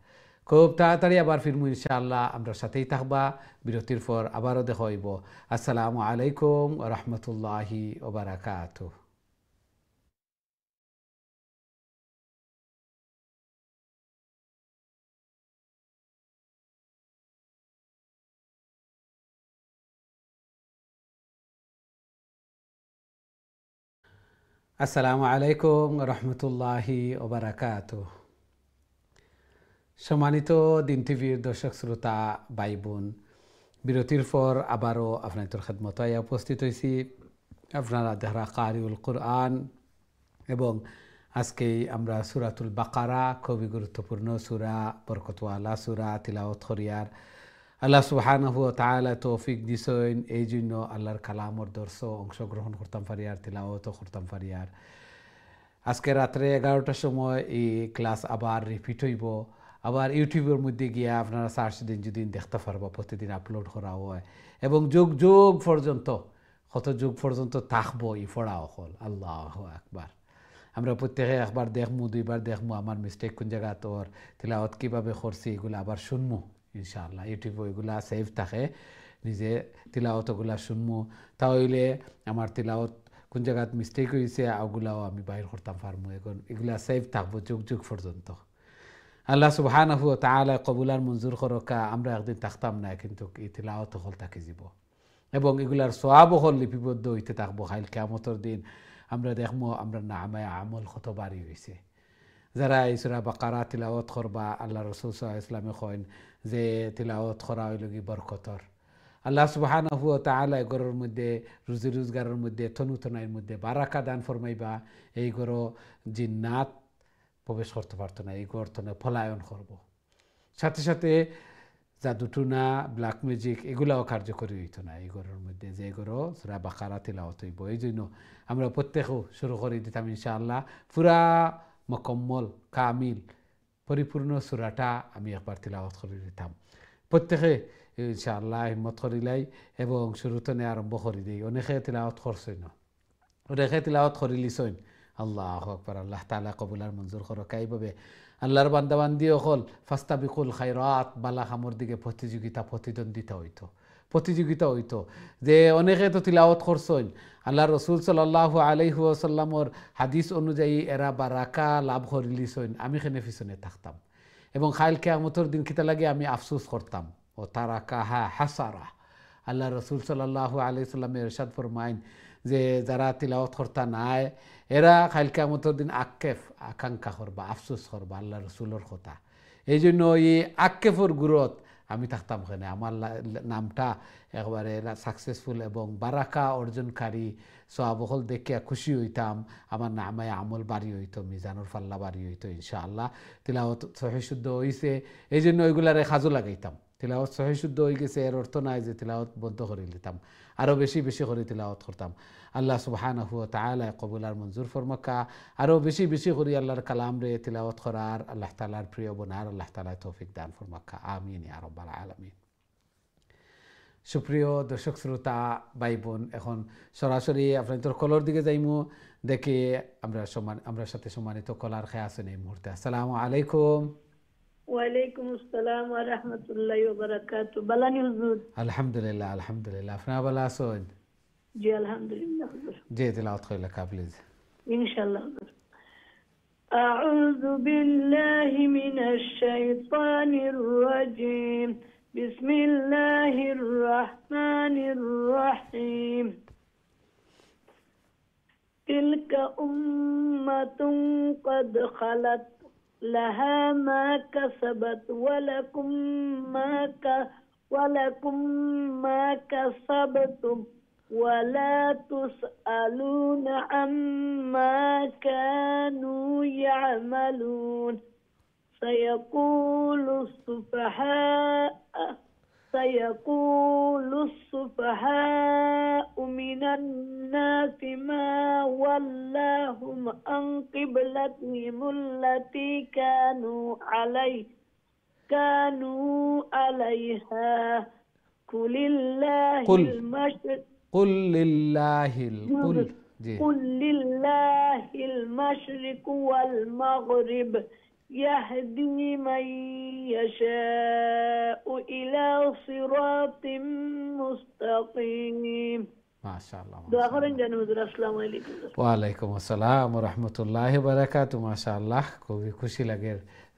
খুব তাড়াতাড়ি আবার ফিরমু ইনশাআল্লাহ আমরা সাথেই থাকবা বিরতির পর আবারও দেখা হইব আসসালামু আলাইকুম ওয়া রাহমাতুল্লাহি ওয়া বারাকাতুহু আসসালামু আলাইকুম রহমতুল্লাহি ওবারাকাতুহ সম্মানিত দিন টিভির দর্শক শ্রোতা ভাই বোন বিরতির পর আবারও আপনাদের খেদমতে উপস্থিত হয়েছি আপনারা যারা কারিউল কুরআন এবং আজকেই আমরা সূরাতুল বাকারা খুবই গুরুত্বপূর্ণ সূরা বরকতওয়ালা সূরা তিলাওয়াত করিয়ার আল্লাহ সুবহানাহু ওয়া তাআলা তৌফিক দিছেন এই জন্য আল্লাহর কালামর দর্শ অংশগ্রহণ করতাম পারিয়ার তিলাওয়াতও করতাম পারিয়ার আজকে রাত্রে 11টার সময় এই ক্লাস আবার রিপিট হইব আবার ইউটিউবের মধ্যে গিয়ে আপনারা সার্চ দিন যদি দেখতে পারবো প্রতিদিন আপলোড করা হয় এবং যুগ যুগ পর্যন্ত কত যুগ পর্যন্ত থাকবো এই পড়াও হল আল্লাহু আকবার আমরা প্রত্যেকে একবার দেখমু দুইবার দেখমু আমার মিস্টেক কোন জায়গা তোর তিলাওয়াত কীভাবে করছি এগুলো আবার শুনমু ইনশাআল্লাহ ইউটিউবে এগুলা সেভ থাকে নিজে তিলাওয়াতগুলা শুনমু, তাহলে আমার তিলাওয়াত কোন জায়গাত মিস্টেক হয়েছে ওগুলাও আমি বাইর করতাম পারমু। এখন এগুলা সেভ থাকবো যুগ যুগ পর্যন্ত। আল্লাহ সুবহানাহু ওয়া তাআলা কবুল আর মঞ্জুর করকা। আমরা একদিন থাকতাম না, কিন্তু এই তিলাওয়াত হল থাকি যাব এবং এগুলার সওয়াব হল লিপিবদ্ধ হইতে থাকবো। কাল কিয়ামতের দিন আমরা দেখবো আমরা নামায়ে আমল কত বাড়ি হয়েছে। যারা এই সূরা বাকারা তিলাওয়াত করবা, আল্লাহ রাসূল সাল্লাল্লাহু আলাইহি ওয়াসাল্লামে কইন যে তিলাওয়াত করা হইল কি বরকতর। আল্লাহ সুবহানাহু ওয়া তাআলা ঘরের মধ্যে রুজি রোজগারের মধ্যে তনুতনাইয়ের মধ্যে বারাকা দান ফরমাইবা। এই ঘর জিন্নাত প্রবেশ করতে পারতো না, এই ঘর তনে পলায়ন করব। সাথে সাথে জাদুটুনা ব্ল্যাক ম্যাজিক এগুলাও কার্যকরী হইতো না এই ঘরের মধ্যে, যে ঘর সূরা বাকারা তিলাওয়াত হইব। এই জন্য আমরা প্রত্যেকেও শুরু করে দিতাম ইনশাআল্লাহ পুরা মকম্মল কামিল পরিপূর্ণ সূরাটা আমি একবার তিলাওয়াত করে দিতাম। প্রত্যেকে ইনশাআল্লাহ হিম্মত করিলাই এবং শুরুতনে আরম্ভ করে দিই। অনেকে তিলাওয়াত করছেন না, অনেকে তিলাওয়াত করিলিছেন। আল্লাহু আকবার। আল্লাহ তাআলা কবুল আর মঞ্জুর করুক। এইভাবে আল্লাহর বান্দাবান্দি হল ফাস্তাবিকুল খায়রাত, বালা কামর দিকে প্রতিযোগিতা হইতো যে অনেকে তো তিলাওয়াত করছেন। আল্লাহ রসুল সাল্লাল্লাহু আলাইহি ওয়াসাল্লামর হাদিস অনুযায়ী এরা বারাকা লাভ করিলিছেন। আমি খেনে পিছনে থাকতাম এবং কাল কিয়ামতের দিন কিতা লাগে আমি আফসোস করতাম। ও তারাকাহা হাসারা। আল্লাহ রসুল সাল্লাল্লাহু আলাইহি ওয়াসাল্লামের ইরশাদ ফরমাইন যে যারা তিলাওয়াত করতা নাই এরা কাল কিয়ামতের দিন আকাঙ্ক্ষা করবা, আফসোস করবা আল্লাহ রসুলের কথা। এই জন্য এই আক্ষেপর গুরুত আমি থাকতাম ওখানে। আমার নামটা একবারে সাকসেসফুল এবং বারাকা অর্জনকারী সওয়াবহল দেখে খুশি হইতাম। আমার নামায়ে আমল বাড়ি হইতো, মিজানুর ফাল্লা বাড়ি হইতো ইনশাআল্লাহ। তিলাওয়াত সহিহ শুদ্ধ হইছে, এই জন্য ওইগুলারে খাজু লাগাইতাম। তিলাওয়াত সহিহ শুদ্ধ হয়ে গেছে এর অর্থ নাই যে তিলাওয়াত বন্ধ করে দিতাম, আরও বেশি বেশি করে তিলাওয়াত করতাম। আল্লাহ সুবহানাহু ওয়া তাআলা কবুল আর মঞ্জুর ফরমাকা। আরও বেশি বেশি করে আল্লাহর কালাম রে তিলাওয়াত করার, আল্লাহ তাআলার প্রিয় বনার আল্লাহ তাআলা তৌফিক দান ফরমাকা। আমিন ইয়া রাব্বাল আলামিন। সুপ্রিয় দর্শক শ্রোতা ভাই বোন, এখন সরাসরি আপনাদের কলর দিকে যাইমু। দেখি আমরা সাথে সম্মানিত কলার খেয়ে আছেন এই মুহূর্তে। আসসালামু আলাইকুম। ওয়ালাইকুম আসসালাম ওয়া রাহমাতুল্লাহি ওয়া বারাকাতুহু। বালানি হুজুর? আলহামদুলিল্লাহ আলহামদুলিল্লাহ। আপনারা ভালো আছেন? জি আলহামদুলিল্লাহ হুজুর। জি তিলাওয়াত কইলা কা প্লিজ। ইনশাআল্লাহ হুজুর। আউযু বিল্লাহি মিনাশ শাইতানির রাজীম। বিসমিল্লাহির রাহমানির রাহিম। তিলকা উম্মাতুন ক্বাদ খালাত লাহা মা কাসাবাত ওয়া লাকুম মা কাসাবতুম ওয়া লা তুসআলুনা আম্মা কানু ইয়ামালুন। سيقول السفهاء من الناس ما ولاهم عن قبلتهم التي كانوا عليها قل لله المشرق والمغرب يهدي من يشاء إلى صراط مستقيم। মাশাআল্লাহ। দোয়া করেন জান হুজুর। আসসালামু আলাইকুম। ওয়া আলাইকুম আসসালাম ওয়া রাহমাতুল্লাহি ওয়া বারাকাতুহু। মাশাআল্লাহ, খুবই খুশি লাগে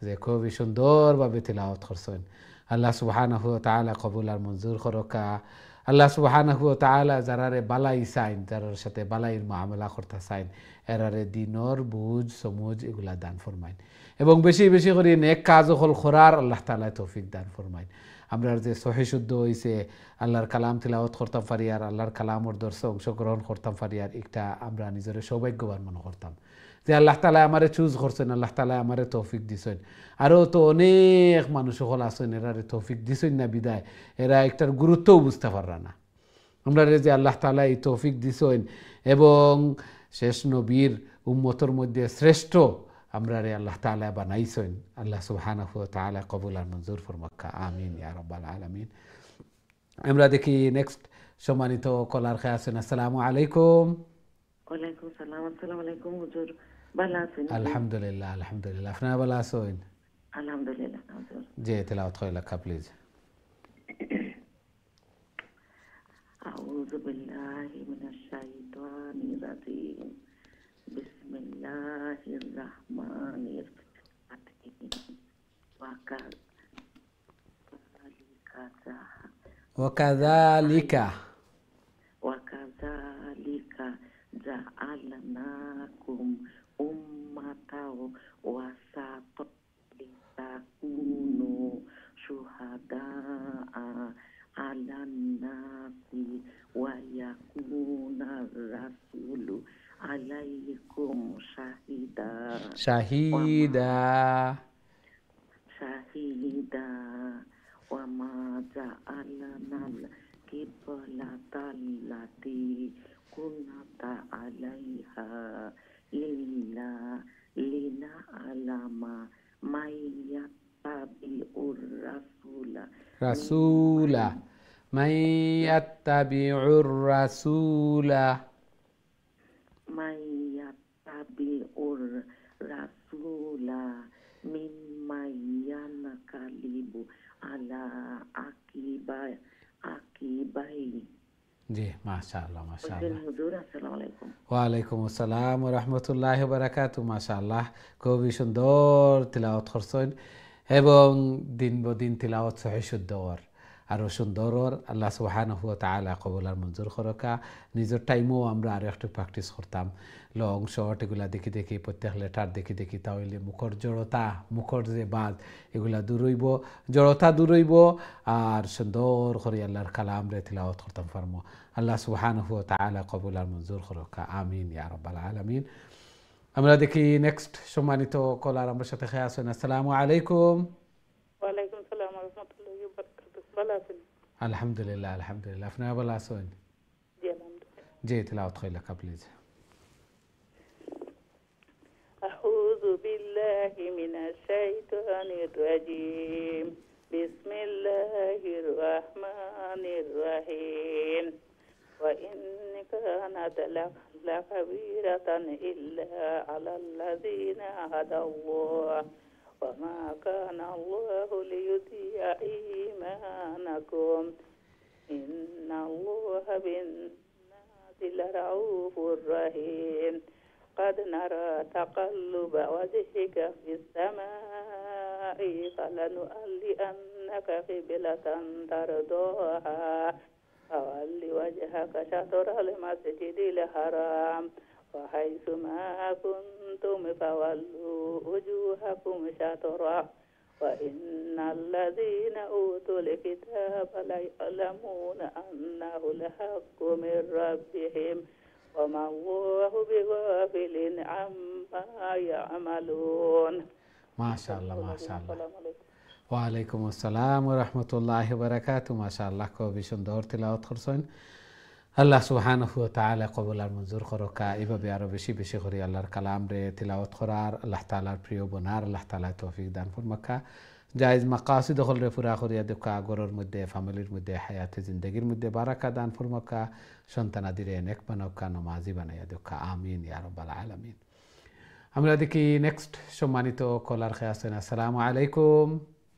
যে খুবই সুন্দরভাবে তিলাওয়াত করছেন। আল্লাহ সুবহানাহু ওয়া তাআলা কবুল আর মঞ্জুর করুকা। আল্লাহ সুবহানাহু ওয়া তাআলা যারারে বালাই চাইন, যারার সাথে বালাইয়ের মুআমালা করতে চাইন, এরারে দিনর বুঝ সমুজ এগুলা দান ফরমাইন এবং বেশি বেশি করে নেক কাজ হল করার আল্লাহ তাআলা তৌফিক দান ফরমাইন। আমরা যে সহিহ শুদ্ধ হইছে আল্লাহর কালাম তিলাওয়াত করতাম পারি আর আল্লাহর কালামর দর্শে অংশগ্রহণ করতাম পারি, আর একটা আমরা নিজের সৌভাগ্যবান মনে করতাম যে আল্লাহ তাআলা আমারে চুজ করছেন, আল্লাহ তাআলা আমারে তৌফিক দিছেন। আরও তো অনেক মানুষ সকল আছেন এরারে তৌফিক দিছেন না বিদায় এরা একটার গুরুত্বও বুঝতে পাররা না। আমরা যে আল্লাহ তাআলা এই তৌফিক দিছেন এবং শেষ নবীর উম্মতের মধ্যে শ্রেষ্ঠ আমরা রে আল্লাহ তাআলা বানাইছেন। আল্লাহ সুবহানাহু ওয়া তাআলা কবুল আর মঞ্জুর ফরমাক্কা। আমিন ইয়া রাব্বাল আলামিন। আমরা দেখি নেক্সট সম্মানিত কলার খেয়ে আছেন। আসসালামু আলাইকুম। ওয়ালাইকুম সালাম। আসসালামু আলাইকুম হুজুর। ভালো আছেন? আলহামদুলিল্লাহ আলহামদুলিল্লাহ। আপনারা ভালো আছেন? আলহামদুলিল্লাহ হুজুর। জি তিলাওয়াত কইলা কা প্লিজ। أعوذ بالله من الشيطان الرجيم بسم الله الرحمن الرحيم وكذلك وكذلك جعلناكم أمة وسطا لتكونوا شهداء على الناس ويكون الرسول عليكم شهيدا وما جعلنا القبلة التي كنت عليها إلا لنعلم من يتبع رسول من يتبع الرسول من يتبع الرسول ممن ينقلب على عقبيه জি মাশাআল্লাহ মাশাআল্লাহ হুজুর আসসালামু আলাইকুম ওয়ালাইকুম আসসালাম ওয়া রাহমাতুল্লাহি ওয়া বারাকাতুহু মাশাআল্লাহ খুবই সুন্দর তিলাওয়াত করছেন এবং দিন বদিন তিলাওয়াত সহি শুদ্ধ আরো সুন্দর আল্লাহ সুবহানাহু ওয়া তাআলা কবুল আর মঞ্জুর করকা নিজের টাইমও আমরা আরো একটু প্র্যাকটিস করতাম লং শর্ট এগুলা দেখি দেখি প্রত্যেক লেটার দেখি দেখি তাহলে মুখর জড়তা মুখর যে বাদ এগুলা দূর হইব জড়তা দূর হইব আর সুন্দর করে আল্লাহর কালাম রে তিলাওয়াত করতাম পারমু আল্লাহ সুবহানাহু ওয়া তাআলা কবুল আর মঞ্জুর করকা আমিন ইয়া রাব্বাল আলামিন আমরা দেখি নেক্সট সম্মানিত কলার আমার সাথে খেয়ে আসেন আসসালামু আলাইকুম ওয়ালাইকুম সালাম ওয়া রাহমাতুল্লাহি ওয়া বারাকাতুহু ভালো আছেন আলহামদুলিল্লাহ আলহামদুলিল্লাহ আপনি ভালো আছেন জি আলহামদুলিল্লাহ জি তিলাওয়াত কইলা প্লিজ أعوذ بالله من الشيطان الرجيم بسم الله الرحمن الرحيم وإن كانت لكبيرة إلا على الذين هدى الله وما كان الله ليضيع إيمانكم إن الله بالناس لرؤوف رحيم قد نرى تقلب وجهك في السماء فلنولينك قبلة ترضاها فول وجهك شطر المسجد الحرام وحيث ما كنتم فولوا وجوهكم شطره وإن الذين أوتوا الكتاب ليعلمون أنه الحق من ربهم وما الله بغافل عما يعملون ما شاء الله ما شاء الله ওয়ালাইকুম আসসালাম ওয়া রাহমাতুল্লাহি ওয়া বারাকাতুহু মাশাআল্লাহ খুবই সুন্দর তিলাওয়াত করছেন আল্লাহ সুবহানাহু ওয়া তাআলা কবুল আর মঞ্জুর করকা এভাবে আরো বেশি বেশি করে আল্লাহর কালাম রে তিলাওয়াত করার আল্লাহ তাআলার প্রিয় বনার আল্লাহ তাআলা তৌফিক দান ফরমাকা জায়েজ মাকাসিদ হল রে পুরা করিয়া দেখা গরর মধ্যে ফ্যামিলির মধ্যে হায়াতে জিন্দেগির মধ্যে বারাকা দান ফরমাকা সন্তানাদিরে নেক বানাকা নামাজি বানাইয়া দেখা আমিন ইয়া রাব্বাল আলামিন আমরা দেখি নেক্সট সম্মানিত কলার খেয়ে আছেন আসসালামু আলাইকুম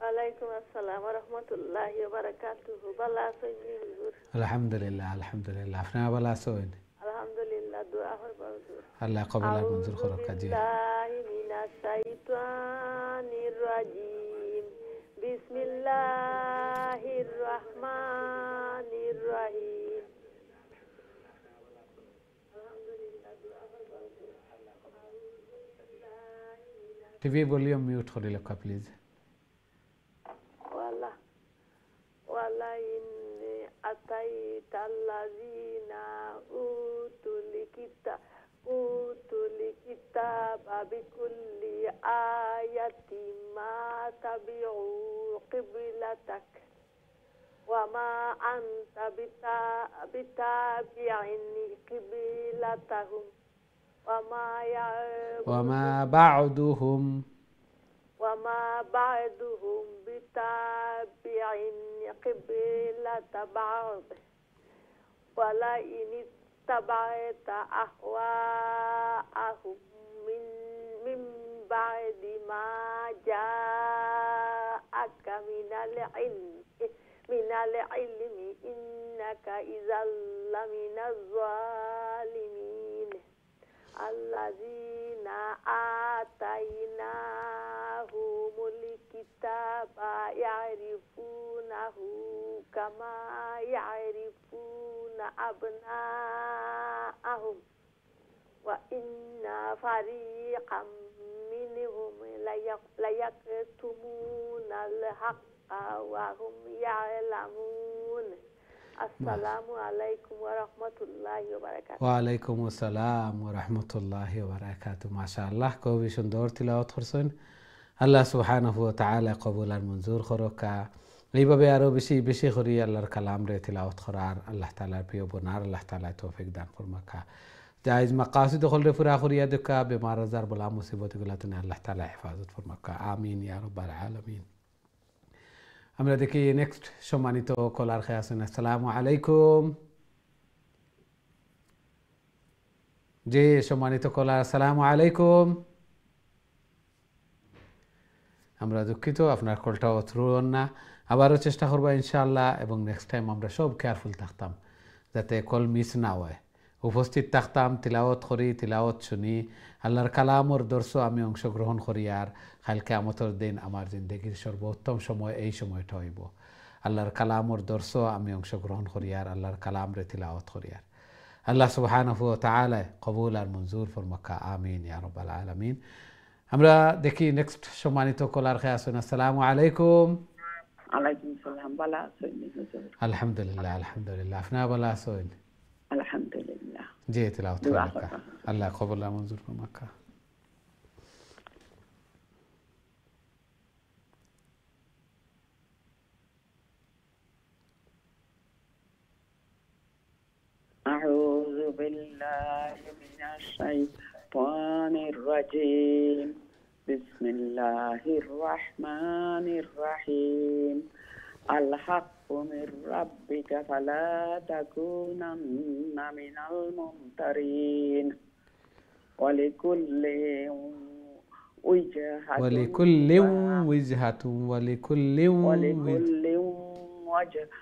ওয়ালাইকুম আসসালাম ওয়া রাহমাতুল্লাহি ওয়া বারাকাতুহু ভালো আছেন হুজুর আলহামদুলিল্লাহ আলহামদুলিল্লাহ আপনি ভালো আছেন আলহামদুলিল্লাহ দোয়া করবা হুজুর আল্লাহ কবুল আর মঞ্জুর করুক জি বিল্লাহি মিনাশ শাইতানির রাজিম বিসমিল্লাহির রহমানির রহিম টিভি ভলিউম মিউট করে লেখা প্লিজ ولئن أتيت الذين أوتوا الكتاب بكل آية ما تبعوا قبلتك وما أنت بتابع قبلتهم وما بعدهم بتابع قبلة بعض ولئن اتبعت أهواءهم من بعد ما جاءك من العلم من العلم إنك إذا لمن الظالمين الذين آتيناهم الكتاب يعرفونه كما يعرفون أبناءهم وإن فريقا منهم ليكتمون الحق وهم يعلمون السلام عليكم ورحمة الله وبركاته ওয়ালাইকুম আসসালাম ওয়া রাহমাতুল্লাহি ওয়া বারাকাতুহু মাশাআল্লাহ খুবই সুন্দর তিলাওয়াত করছেন আল্লাহ সুবহানাহু ওয়া তাআলা কবুল আর মঞ্জুর করুকা এইভাবে আরো বেশি বেশি করে আল্লাহর কালাম রে তিলাওয়াত করার আল্লাহ তাআলার প্রিয় বনার আল্লাহ তাআলা তৌফিক দান ফরমাকা জায়েজ মাকাসিদ হল রে পুরা করিয়া দেখা বেমার আজার বলা মুসিবত গুলা তুমি আল্লাহ তাআলা হেফাজত ফরমাকা আমিন ইয়া রাব্বাল আলামিন আমরা দেখি নেক্সট সম্মানিত কলার খেয়ে আছেন আসসালামু আলাইকুম জি সম্মানিত কলার আসসালামু আলাইকুম আমরা দুঃখিত আপনার কলটাও থ্রু না আবারও চেষ্টা করবো ইনশাআল্লাহ এবং নেক্সট টাইম আমরা সব কেয়ারফুল থাকতাম যাতে কল মিস না হয় উপস্থিত থাকতাম তিলাওয়াত করি তিলাওয়াত শুনি আল্লাহর কালামর দর্শ আমি অংশগ্রহণ করি আর কাল কিয়ামতের দিন আমার জিন্দগির সর্বোত্তম সময় এই সময়টা হইব আল্লাহর কালামর দর্শ আমি অংশগ্রহণ করি আর আল্লাহর কালাম রে তিলাওয়াত করি আর আল্লাহ সুবহানাহু ওয়া তাআলা কবুল আর মঞ্জুর ফরমাকা আমিন ইয়া রাব্বাল আলামিন আমরা দেখি নেক্সট সম্মানিত কলার খেয়ে আসুন আসসালামু আলাইকুম আলাইকুম সালাম বালা আছেন আলহামদুলিল্লাহ আলহামদুলিল্লাহ আপনারা ভালো আছেন আলহামদুলিল্লাহ জি তিলাওয়াত ফরমাকা আল্লাহ কবুল আর মঞ্জুর ফরমাকা أعوذ بالله من الشيطان الرجيم بسم الله الرحمن الرحيم الحق من ربك فلا تكونن من الممترين ولكل وجهة ولكل وجهة ولكل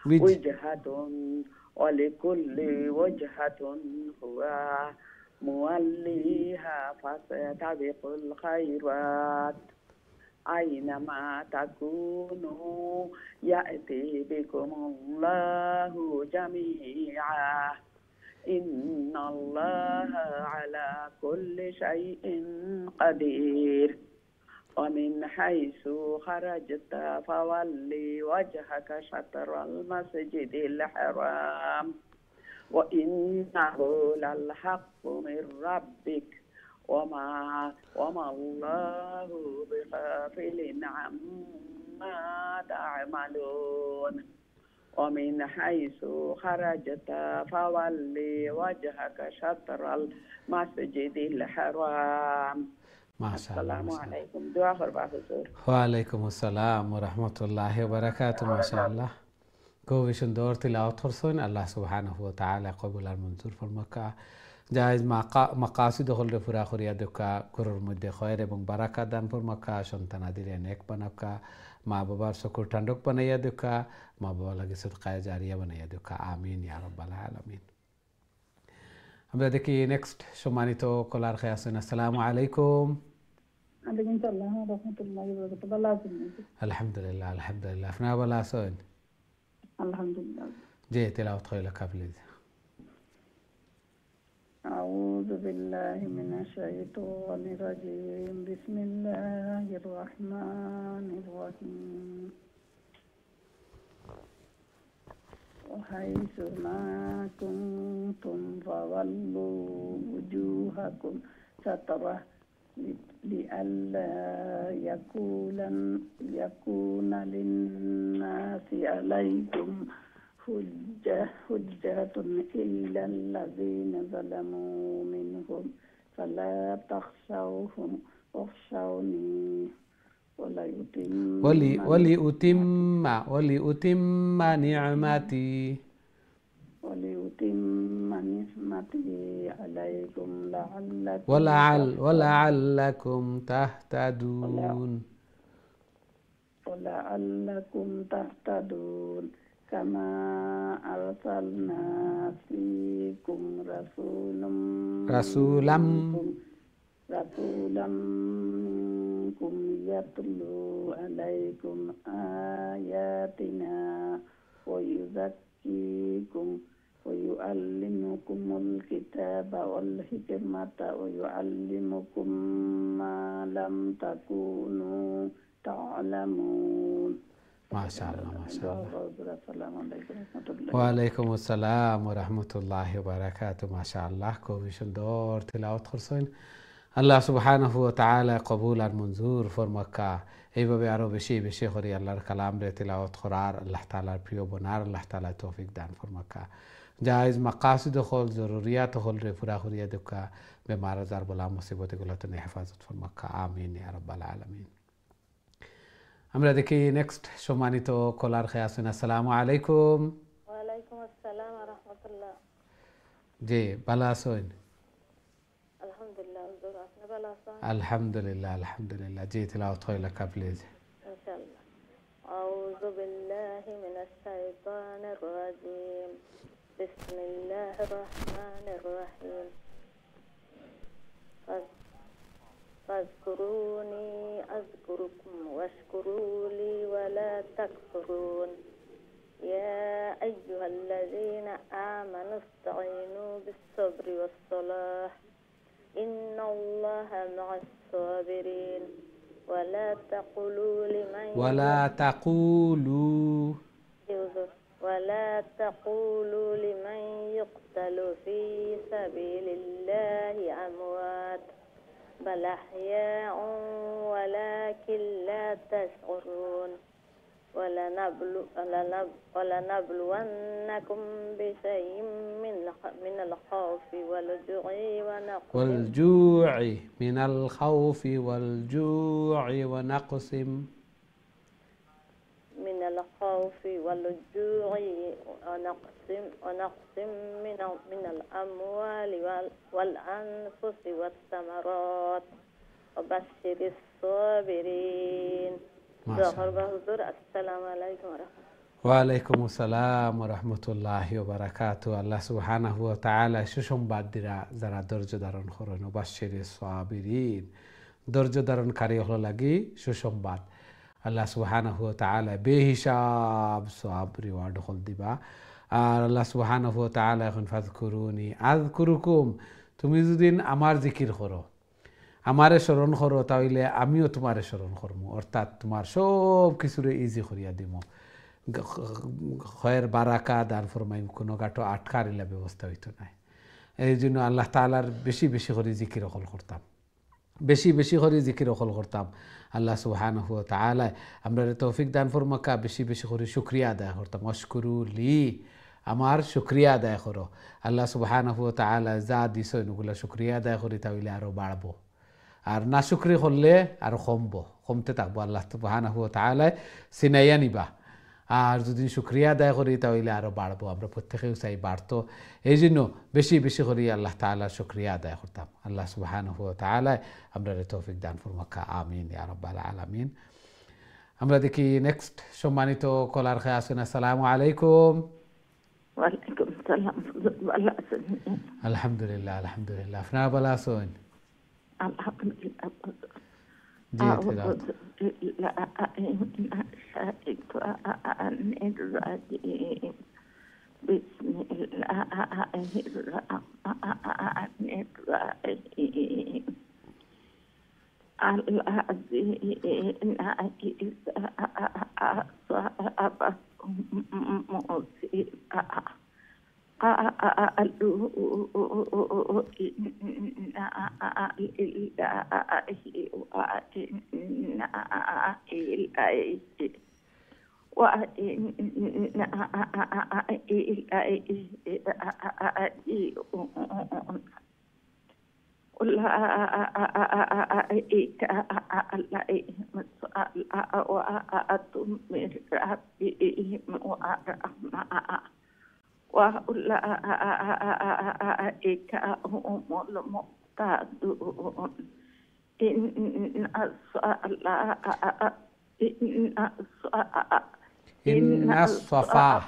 وجهة ولكل وجهة هو موليها فاستبقوا الخيرات أينما تكونوا يأتي بكم الله جميعا إن الله على كل شيء قدير ومن حيث خرجت فولي وجهك شطر المسجد الحرام وإنه للحق من ربك وما الله بغافل عما تعملون ومن حيث خرجت فولي وجهك شطر المسجد الحرام মাশাআল্লাহ আসসালামু আলাইকুম দোয়া করবা হুজুর ওয়া আলাইকুম আসসালাম ওয়া রাহমাতুল্লাহি ওয়া বারাকাতুহু মাশাআল্লাহ খুবই সুন্দর তিলাওয়াত করছেন আল্লাহ সুবহানাহু ওয়া তাআলা কবুল আর মঞ্জুর ফরমাকা জায়েজ মাকাসিদ হল রে পুরা করিয়া দেখা ঘরের মধ্যে খয়ের এবং বারাকা দান ফরমাকা সন্তানাদিরে নেক বানাকা মা বাবার চকুর ঠান্ডক বানাইয়া দেখা মা বাবা লাগে সদকায়ে জারিয়া বানাইয়া দেখা আমিন ইয়া রাব্বাল আলামিন আমরা দেখি নেক্সট সম্মানিত কলার খেয়ে আছেন আসসালামু আলাইকুম আলাইকুম সালাম ওয়া রাহমাতুল্লাহি ওয়া বারাকাতুহু ভালো আছেন আলহামদুলিল্লাহ আলহামদুলিল্লাহ আপনারা ভালো আছেন আলহামদুলিল্লাহ জি তেলাওয়াত কইলা প্লিজ أعوذ بالله من الشيطان الرجيم بسم الله الرحمن الرحيم وحيث ما كنتم فولوا وجوهكم شطره لئلا يكون للناس عليكم حجة إلا الذين ظلموا منهم فلا تخشوهم واخشوني ولأتم نعمتي عليكم ولعلكم تهتدون كما أرسلنا فيكم رسولا منكم يتلو عليكم آياتنا ويزكيكم ويعلمكم الكتاب والحكمة ويعلمكم ما لم تكونوا تعلمون. ما شاء الله ما شاء الله. السلام عليكم ورحمة الله. ওয়ালাইকুম আসসালাম ওয়া রাহমাতুল্লাহি ওয়া বারাকাতুহু। মাশাআল্লাহ, খুবই সুন্দর তিলাওয়াত করছেন। আল্লাহ সুবহানাহু ওয়া তাআলা কবুল আর মঞ্জুর ফরমাক্কা। এইভাবে আরো বেশি বেশি করে আল্লাহর কালাম রে তিলাওয়াত করার, আল্লাহ তাআলার প্রিয় বনার আল্লাহ তাআলা তৌফিক দান ফরমাক্কা। জায়েজ মাকাসিদ হল জরুরিয়াত হল রে পুরা করিয়া দেখা, বেমার আজার বলা মুসিবত গুলোতে হেফাজত ফরমাক্কা। আমিন ইয়া রাব্বাল আলামিন। আমরা দেখি নেক্সট সম্মানিত কলার খেয়ে আছেন। আসসালামু আলাইকুম। ওয়ালাইকুম আসসালাম ওয়া রাহমাতুল্লাহ। জি, ভালো আছেন? আলহামদুলিল্লাহ, হুজুর আপনি ভালো আছেন? আলহামদুলিল্লাহ আলহামদুলিল্লাহ। জি, তিলাওয়াত হয় লেখা প্লিজ। ইনশাআল্লাহ। আউযু বিল্লাহি মিনাশ শাইতানির রাজীম। বিসমিল্লাহির রহমানির রহিম। فاذكروني أذكركم واشكروا لي ولا تكفرون. يا أيها الذين آمنوا استعينوا بالصبر والصلاة إن الله مع الصابرين. ولا تقولوا لمن يقتل في سبيل الله أموات بل أحياء ولكن لا تشعرون. ولنبلونكم بشيء من الخوف والجوع ونقص من الأموال والأنفس والثمرات وبشر الصابرين. السلام عليكم ورحمة الله. ওয়ালাইকুম আসসালাম ওয়া রাহমাতুল্লাহি ওয়া বারাকাতুহু। আল্লাহ সুবহানাহু ওয়া তাআলা সুসংবাদ দিরা যারা ধৈর্য ধারণ করেন, বাশশিরিস সাবিরিন, ধৈর্য ধারণকারী হলো লাগি সুসংবাদ। আল্লাহ সুবহানাহু ওয়া তাআলা বেহিসাব সওয়াব রিওয়ার্ড হল দিবা। আর আল্লাহ সুবহানাহু ওয়া তাআলা এখন ফাযকুরুনি আযকুরুকুম, তুমি যদি আমার জিকির করো, আমারে স্মরণ করো, তাহলে আমিও তোমারে স্মরণ করবো। অর্থাৎ তোমার সব কিছুরে ইজি করিয়া দিব। খয়ের বারাকা দান ফরমাইম, কোনো গাটো আটকারিলা ব্যবস্থা হইতো নাই। এই জন্য আল্লাহ তাআলার বেশি বেশি করে জিকির অকল করতাম, বেশি বেশি করে জিকির অকল করতাম। আল্লাহ সুবহানাহু ওয়া তাআলা আমরা তৌফিক দান ফরমাক্কা, বেশি বেশি করে শুকরিয়া আদায় করতাম। অশকুরু লি, আমার শুকরিয়া আদায় করো। আল্লাহ সুবহানাহু ওয়া তাআলা যা দিছেন ওগুলা শুকরিয়া আদায় করি, তাহলে আরো বাড়বো। আর না শুকরি করলে আরো কমতে থাকবো। আল্লাহ সুবহানাহু ওয়া তাআলা সিনাইয়া নিবা। আর যদি শুকরিয়া আদায় করি, তাহলে আরো বাড়বো। আমরা প্রত্যেকেও চাই বাড়তো। এই জন্য বেশি বেশি করে আল্লাহ তাআলার শুকরিয়া আদায় করতাম। আল্লাহ সুবহানাহু ওয়া তাআলা আমরা তৌফিক দান ফরমাক্কা। আমিন ইয়া রাব্বাল আলামিন। আমরা দেখি নেক্সট সম্মানিত কলার খেয়ে আছেন। আসসালামু আলাইকুম। ওয়ালাইকুম সালাম। ভালো আছেন? আলহামদুলিল্লাহ আলহামদুলিল্লাহ। আপনারা ভালো আছেন? আলহামদুলিল্লাহ। জি, তিলাওয়াত। بسم الله الرحمن الرحيم. الذين إذا أصابتهم مصيبة قالوا إنا لله وإنا إليه راجعون. أولئك عليهم صلوات من ربهم ورحمة وأولئك هم المهتدون. إن الصفا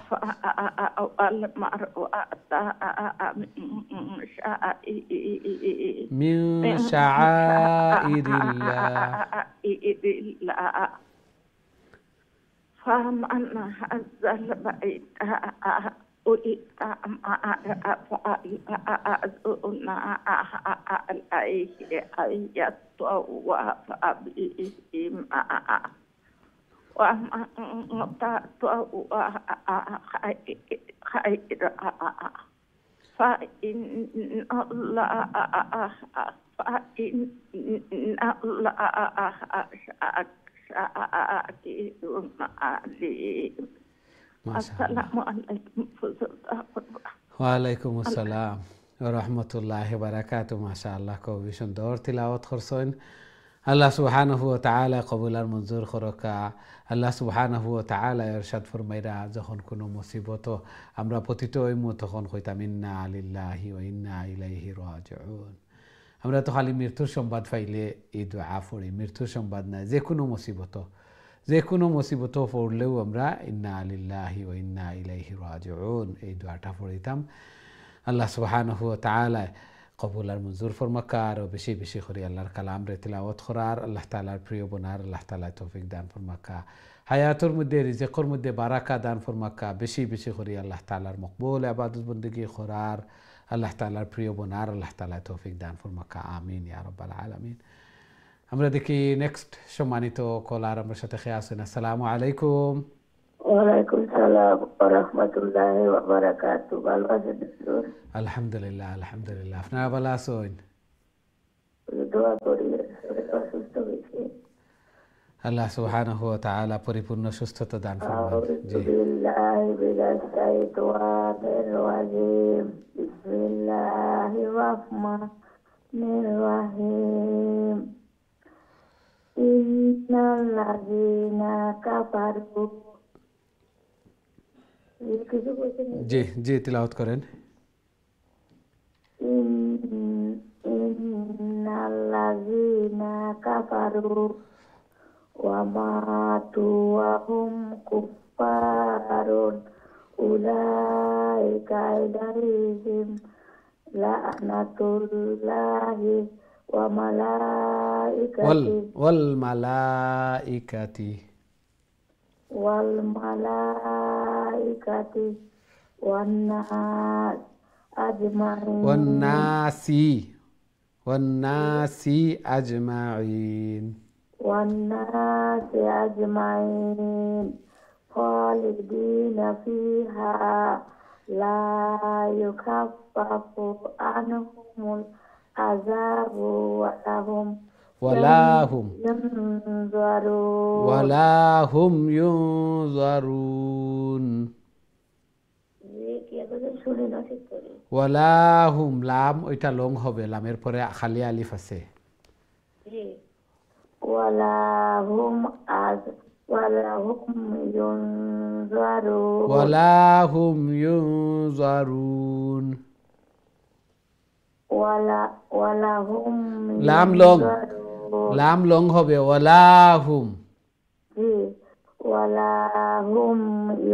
من شعائر الله. فمن هز البيت فأذن عليه أن يطوف بهم ومن تطوع خيرا فإن الله شاكر عليم. ما شاء الله. السلام عليكم. ওয়ালাইকুম আসসালাম রহমতুল্লাহ বারাকাত। মাশাআল্লাহ, খুবই সুন্দর তিলাওয়াত করছেন। আল্লাহ সুবহানাহু ওয়া তাআলা কবুল আর মঞ্জুর করকা। আল্লাহ সুবহানাহু ওয়া তাআলা ইরশাদ ফরমাইরা, যখন কোনো মুসিবত আমরা পতিত হইমু তখন কইতাম ইন্না লিল্লাহি ওয়া ইন্না ইলাইহি রাজিউন। আমরা তো খালি মৃত্যুর সংবাদ পাইলে এই দোয়া পড়ি, মৃত্যুর সংবাদ নাই, যে কোনো মুসিবত পড়লেও আমরা ইন্না লিল্লাহি ওয়া ইন্না ইলাইহি রাজিউন এই দোয়াটা পড়িতাম। আল্লাহ সুবহানাহু ওয়া তাআলা কবুল আর মঞ্জুর ফরমাকা। আরও বেশি বেশি করে আল্লাহর কালাম রে তিলাওয়াত করার, আল্লাহ তাআলার প্রিয় বনার আল্লাহ তাআলা তৌফিক দান ফরমাকা। হায়াতুর মধ্যে রিজিকের মধ্যে বারাকা দান ফরমাকা। বেশি বেশি করে আল্লাহ তাআলার মকবুল ইবাদত বندگی করার, আল্লাহ তাআলার প্রিয় বনার আল্লাহ তাআলা তৌফিক দান ফরমাকা। আমিন ইয়া রাব্বাল আলামিন। আমরা দেখি নেক্সট সম্মানিত কলার আমার সাথে খেয়ে আছেন। আসসালামু আলাইকুম। ওয়ালাইকুম সালাম ওয়া রাহমাতুল্লাহি ওয়া বারাকাতুহু। ভালো আছেন? আলহামদুলিল্লাহ আলহামদুলিল্লাহ। আপনারা ভালো আছেন? দোয়া করি, অসুস্থ হয়েছি। আল্লাহ সুবহানাহু ওয়া তাআলা পরিপূর্ণ সুস্থতা দান ফরমান। জি, বিল্লাহি মিনাশ শাইতানির রাজিম। বিসমিল্লাহির রাহমানির রাহিম। ইন্নাল্লাযীনা কাফারু। জি জি, তিলাওয়াত করেন। ইন্নাল্লাযীনা কাফারু ওয়া মাতু ওয়া হুম কুফফারুন উলাইকা আলাইহিম লা'নাতুল্লাহি ওয়া মালাইকাতিহি ওয়াল মালাইকাতি ওয়ান নাস আজমাইন। ওয়ান নাসি আজমাইন। والناس أجمعين خالدين فيها لا يخفف عنهم العذاب ولا هم ينظرون. ওয়ালা হুম, লাম ওইটা লং হবে, লামের পরে খালি আলিফ আছে। ولا هم ينظرون. লাম লং হবে, ওয়ালা হুম। ولا هم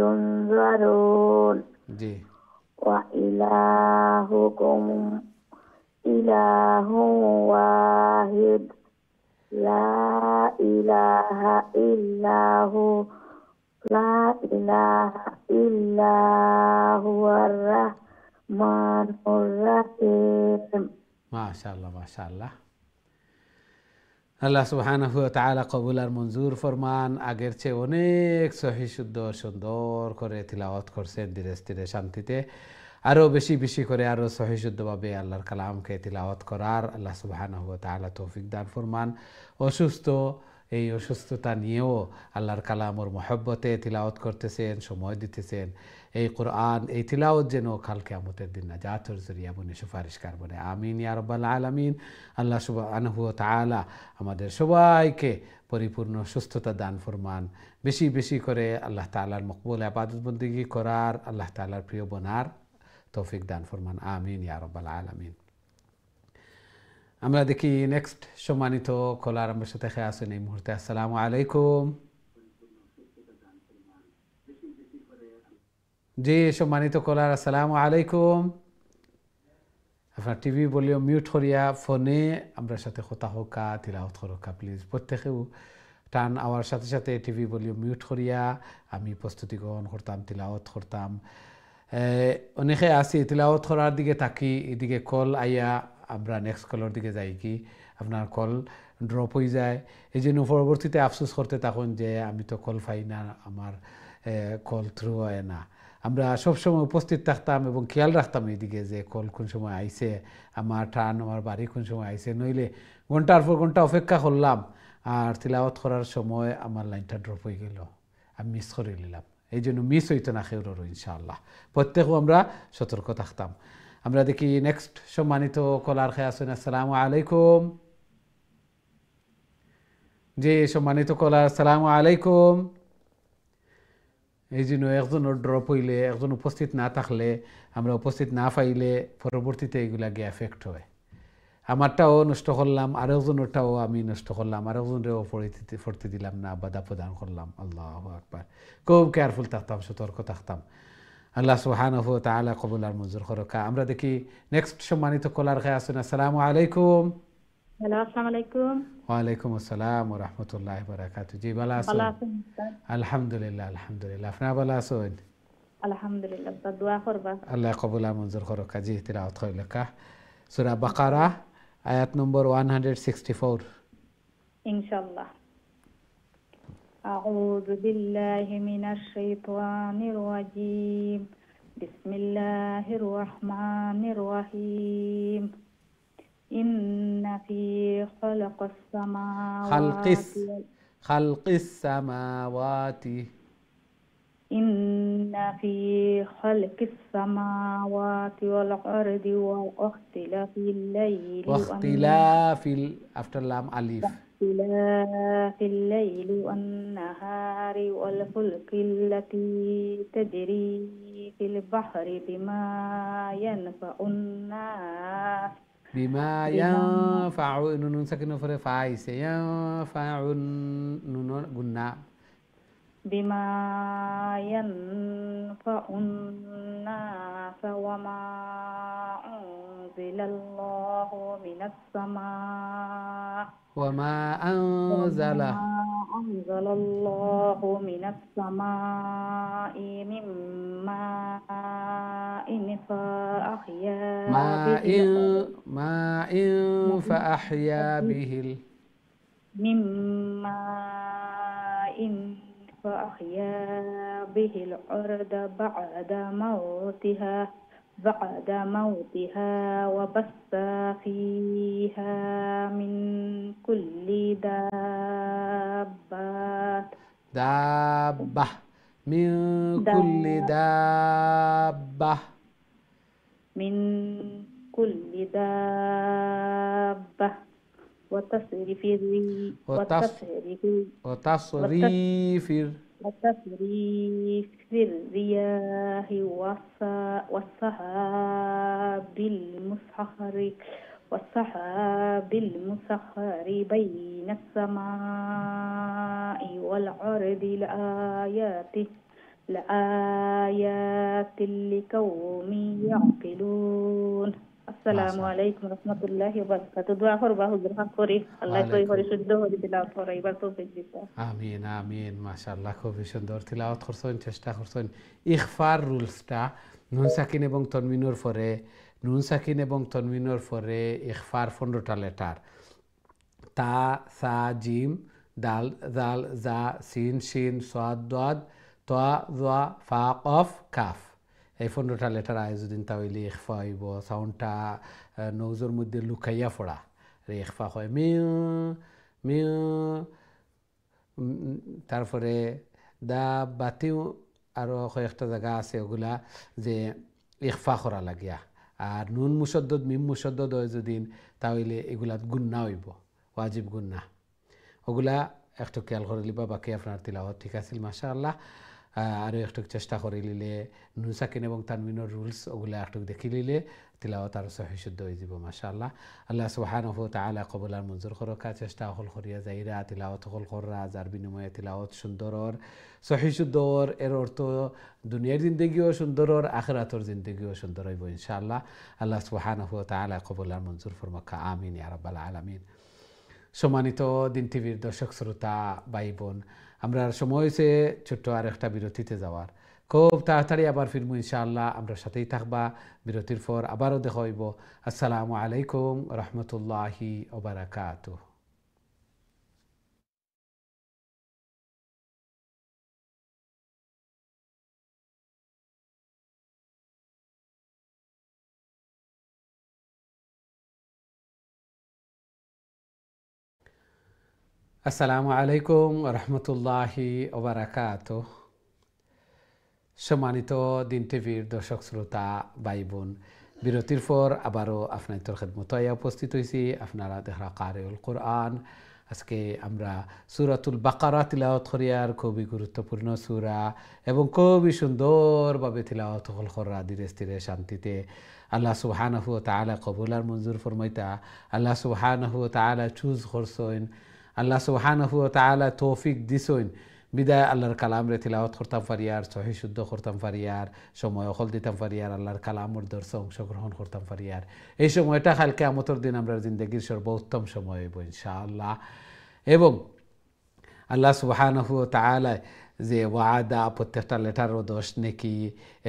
ينظرون. জি। وإلهكم إله واحد لا إله إلا هو الرحمن الرحيم. মাশাআল্লাহ মাশাআল্লাহ। আল্লাহ সুবহানাহু ওয়া তাআলা কবুল আর মঞ্জুর ফরমান। আগের চেয়ে অনেক সহি শুদ্ধ সুন্দর করে তিলাওয়াত করছেন, ধীরে ধীরে শান্তিতে। আরও বেশি বেশি করে আরও সহি শুদ্ধভাবে আল্লাহর কালামকে তিলাওয়াত করার আল্লাহ সুবহানাহু ওয়া তাআলা তৌফিক দান ফরমান। অসুস্থ, এই অসুস্থতা নিয়েও আল্লাহর কালামর মহব্বতে তিলাওয়াত করতেছেন, সময় দিতেছেন। এই কোরআন, এই তিলাওয়াত যেন কাল কিয়ামতের দিন নাজাতের জরিয়া বনে, সুপারিশকার বনে। আমিন ইয়া রাব্বাল আলামিন। আল্লাহ সুবহানাহু ওয়া তাআলা আমাদের সবাইকে পরিপূর্ণ সুস্থতা দান ফরমান। বেশি বেশি করে আল্লাহ তাআলার মকবুল ইবাদত বন্দেগী করার, আল্লাহ তাআলার প্রিয় বনার তৌফিক দান ফরমান। আমিন ইয়া রাব্বাল আলামিন। আমরা দেখি নেক্সট সম্মানিত কলার আমার সাথে খেয়ে আসেন এই মুহূর্তে। আসসালামু আলাইকুম। জি সম্মানিত কলার, আসসালামু আলাইকুম। আপনার টিভি ভলিউম মিউট করিয়া ফোনে আমরা সাথে কথা হোকা তিলাওয়াত করোকা প্লিজ। প্রত্যেকেও টান আওয়ার সাথে সাথে টিভি ভলিউম মিউট করিয়া আমি প্রস্তুতি গ্রহণ করতাম, তিলাওয়াত করতাম। অনেকে আসি তিলাওয়াত করার দিকে থাকি, এদিকে কল আইয়া আমরা নেক্সট কলের দিকে যাই কি আপনার কল ড্রপ হয়ে যায়। এই জন্য পরবর্তীতে আফসোস করতে থাকুন যে আমি তো কল পাই না, আমার কল থ্রু হয় না। আমরা সবসময় উপস্থিত থাকতাম এবং খেয়াল রাখতাম এইদিকে যে কল কোন সময় আইছে, আমার টান আমার বাড়ি কোন সময় আইছে, নইলে ঘন্টার পর ঘন্টা অপেক্ষা করলাম আর তিলাওয়াত করার সময় আমার লাইনটা ড্রপ হয়ে গেল, আমি মিস করে নিলাম। এই জন্য মিস হইতো না খেউরও ইনশাআল্লাহ। প্রত্যেকেও আমরা সতর্ক থাকতাম। আমরা দেখি নেক্সট সম্মানিত কলার খেয়ে আসুন। আসসালামু আলাইকুম। জি সম্মানিত কলার, আসসালামু আলাইকুম। এই জন্য একজনের ড্রপ হইলে, একজন উপস্থিত না থাকলে, আমরা উপস্থিত না পাইলে পরবর্তীতে এগুলা গিয়ে এফেক্ট হয়। আমারটাও নষ্ট করলাম, আরেকজনেরটাও আমি নষ্ট করলাম, আরেকজনেরও পড়তে দিলাম না, বাধা প্রদান করলাম। আল্লাহু আকবার। খুব কেয়ারফুল থাকতাম, সতর্ক থাকতাম। আল্লাহ সুবহানাহু ওয়া তাআলা কবুল আর মঞ্জুর করুক। আমরা দেখি নেক্সট সম্মানিত কলার খেয়ে আসুন। আসসালামু আলাইকুম। হ্যালো, আসসালামু আলাইকুম। ওয়ালাইকুম আসসালাম ওয়া রাহমাতুল্লাহি ওয়া বারাকাতুহু। জি ভালো আছেন? ভালো আছেন স্যার? আলহামদুলিল্লাহ আলহামদুলিল্লাহ। আপনারা ভালো আছেন? আলহামদুলিল্লাহ স্যার, দোয়া করবা। আল্লাহ কবুল আর মঞ্জুর করুক। জি তিলাওয়াত কইলকা সূরা বাকারা আয়াত নম্বর 164। ইনশাআল্লাহ। আউযু বিল্লাহি মিনাশ শাইতানির রাজীম। বিসমিল্লাহির রহমানির রহিম। ইন্না ফি খালাকিস সামাওয়াতি إن في خلق السماوات والأرض واختلاف الليل after lam alif واختلاف الليل والنهار والفلك التي تجري في البحر بما ينفع الناس بما ينفع نون ساكن فر فايس ينفع نون غنا بما ينفع الناس وما أنزل الله من السماء وما أنزل الله من السماء من ماء فأحيا به من ماء فأحيا به الأرض بعد موتها وبث فيها من كل دابة من كل دابة وتصريف الرياح والسحاب المسخر بين السماء والأرض لآيات لقوم يعقلون। আসসালামু আলাইকুম রহমতুল্লাহি ওয়া বারাকাতুহু। দোয়া করবা হুজুর হক করি, আল্লাহ সহি করে শুদ্ধ করে তিলাওয়াত করা এবার তৌফিক দিতে। আমিন আমিন। মাশাআল্লাহ, খুবই সুন্দর তিলাওয়াত করছেন, চেষ্টা করছেন। ইখফার রুলসটা নুন সাকিন এবং তনবিনের পরে, নুন সাকিন এবং তনবিনের পরে ইখফার 15টা লেটার, তা সা জিম দাল জাল জা সিন শিন সাদ দাদ তা যা ফা কফ কাফ, এই 15টা লেটার আয় যদি তাহলে ইখফা হইব। সাউন্ডটা নৌজোর মধ্যে লুকাইয়া পড়া, ইখফা হয় মিউ মিউ। তারপরে দা বাতিও আরও কয়েকটা জায়গা আছে ওগুলা যে ইখফা করা লাগিয়া। আর নুন মুসদ্দদ মিম মুসদ্দদ হয় যদি তাহলে এগুলাত গুন্না হইব, ওয়াজিব গুন্না। ওগুলা একটু খেয়াল করে লিবা। বাকি আপনার তিলাওয়াত ঠিক আছিল মাশাআল্লাহ। আরও একটু চেষ্টা করে নিলে নুন সাকিন এবং তানমিনের রুলস ওগুলো একটু দেখি নিলে তিলাওয়াত আরও সহি শুদ্ধ হয়ে যাব মাশাআল্লাহ। আল্লাহ সুবহানাহু ওয়া তাআলা কবুল আর মঞ্জুর করকা চেষ্টা হল করিয়া যাইরা তিলাওয়াত হল কররা যার বিনিময়ে তিলাওয়াত সুন্দরর সহি শুদ্ধর এর অর্থ দুনিয়ার জিন্দগিও সুন্দরর আখিরাতের জিন্দগিও সুন্দর হইব ইনশাআল্লাহ। আল্লাহ সুবহানাহু ওয়া তাআলা কবুল আর মঞ্জুর ফরমাকা আমিন ইয়া রাব্বাল আলামিন। সম্মানিত দিন টিভির দর্শক শ্রোতা ভাই বোন, আমরা সময় হয়েছে ছোট্ট আর একটা বিরতিতে যাওয়ার। খুব তাড়াতাড়ি আবার ফিরবো ইনশাআল্লাহ। আমরা সাথেই থাকবা। বিরতির পর আবারও দেখা হইব। আসসালামু আলাইকুম রহমতুল্লাহি ওয়া বারাকাতুহু। আসসালামু আলাইকুম রহমতুল্লাহি ওয়া বারাকাতুহু। সম্মানিত দিন টিভির দর্শক শ্রোতা ভাই বোন, বিরতির পর আবারও আপনাদের খেদমতে উপস্থিত হয়েছি। আপনারা দেখা কারিউল কোরআন। আজকে আমরা সূরাতুল বাকারা তিলাওয়াত করিয়ার খুবই গুরুত্বপূর্ণ সূরা এবং খুবই সুন্দরভাবে তিলাওয়াত করা ধীরে স্থিরে শান্তিতে। আল্লাহ সুবহানাহু ওয়া তাআলা কবুল আর মঞ্জুর ফরমাইতা। আল্লাহ সুবহানাহু ওয়া তাআলা চুজ করছেন, আল্লাহ সুবহানাহু ওয়া তাআলা তৌফিক দিছেন বিদায় আল্লাহর কালামরে তিলাওয়াত করতাম পারিয়ার, সহি শুদ্ধ করতাম পারিয়ার, সময় অকল দিতাম পারিয়ার, আল্লাহর কালামর দর্শে অংশগ্রহণ করতাম পারিয়ার। এই সময়টা কাল কিয়ামতের দিন আমরা জিন্দগির সর্বোত্তম সময় হইব ইনশাআল্লাহ। এবং আল্লাহ সুবহানাহু ওয়া তাআলা যে ওয়াদা প্রত্যেকটা লেটারও 10 নেকি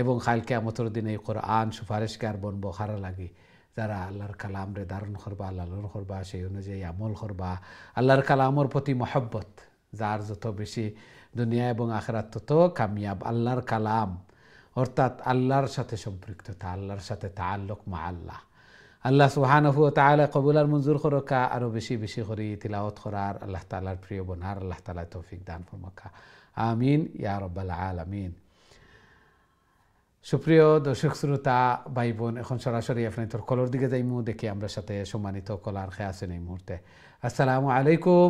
এবং কাল কিয়ামতের দিন এই কোরআন সুপারিশকার বনবো খারা লাগি। যারা আল্লাহর কালামরে ধারণ করবা, লালন করবা, সেই অনুযায়ী আমল করবা, আল্লাহর কালামর প্রতি মহব্বত যার যত বেশি দুনিয়া এবং আখিরাত তত কামিয়াব। আল্লাহর কালাম অর্থাৎ আল্লাহর সাথে সম্পৃক্ততা, আল্লাহর সাথে তাআল্লুক মা আল্লাহ। আল্লাহ সুবহানাহু ওয়া তাআলা কবুল আর মঞ্জুর করকা আরো বেশি বেশি করে তিলাওয়াত করার, আল্লাহ তাআলার প্রিয় বনার আল্লাহ তাআলা তৌফিক দান ফরমাকা আমিন ইয়া রাব্বাল আলামিন। সুপ্রিয় দর্শক শ্রোতা ভাই বোন, এখন সরাসরি আপনাদের কলর দিকে যাইমু। দেখি আমরা সাথে সম্মানিত কলার খেয়ে আছেন এই মুহূর্তে। আসসালামু আলাইকুম।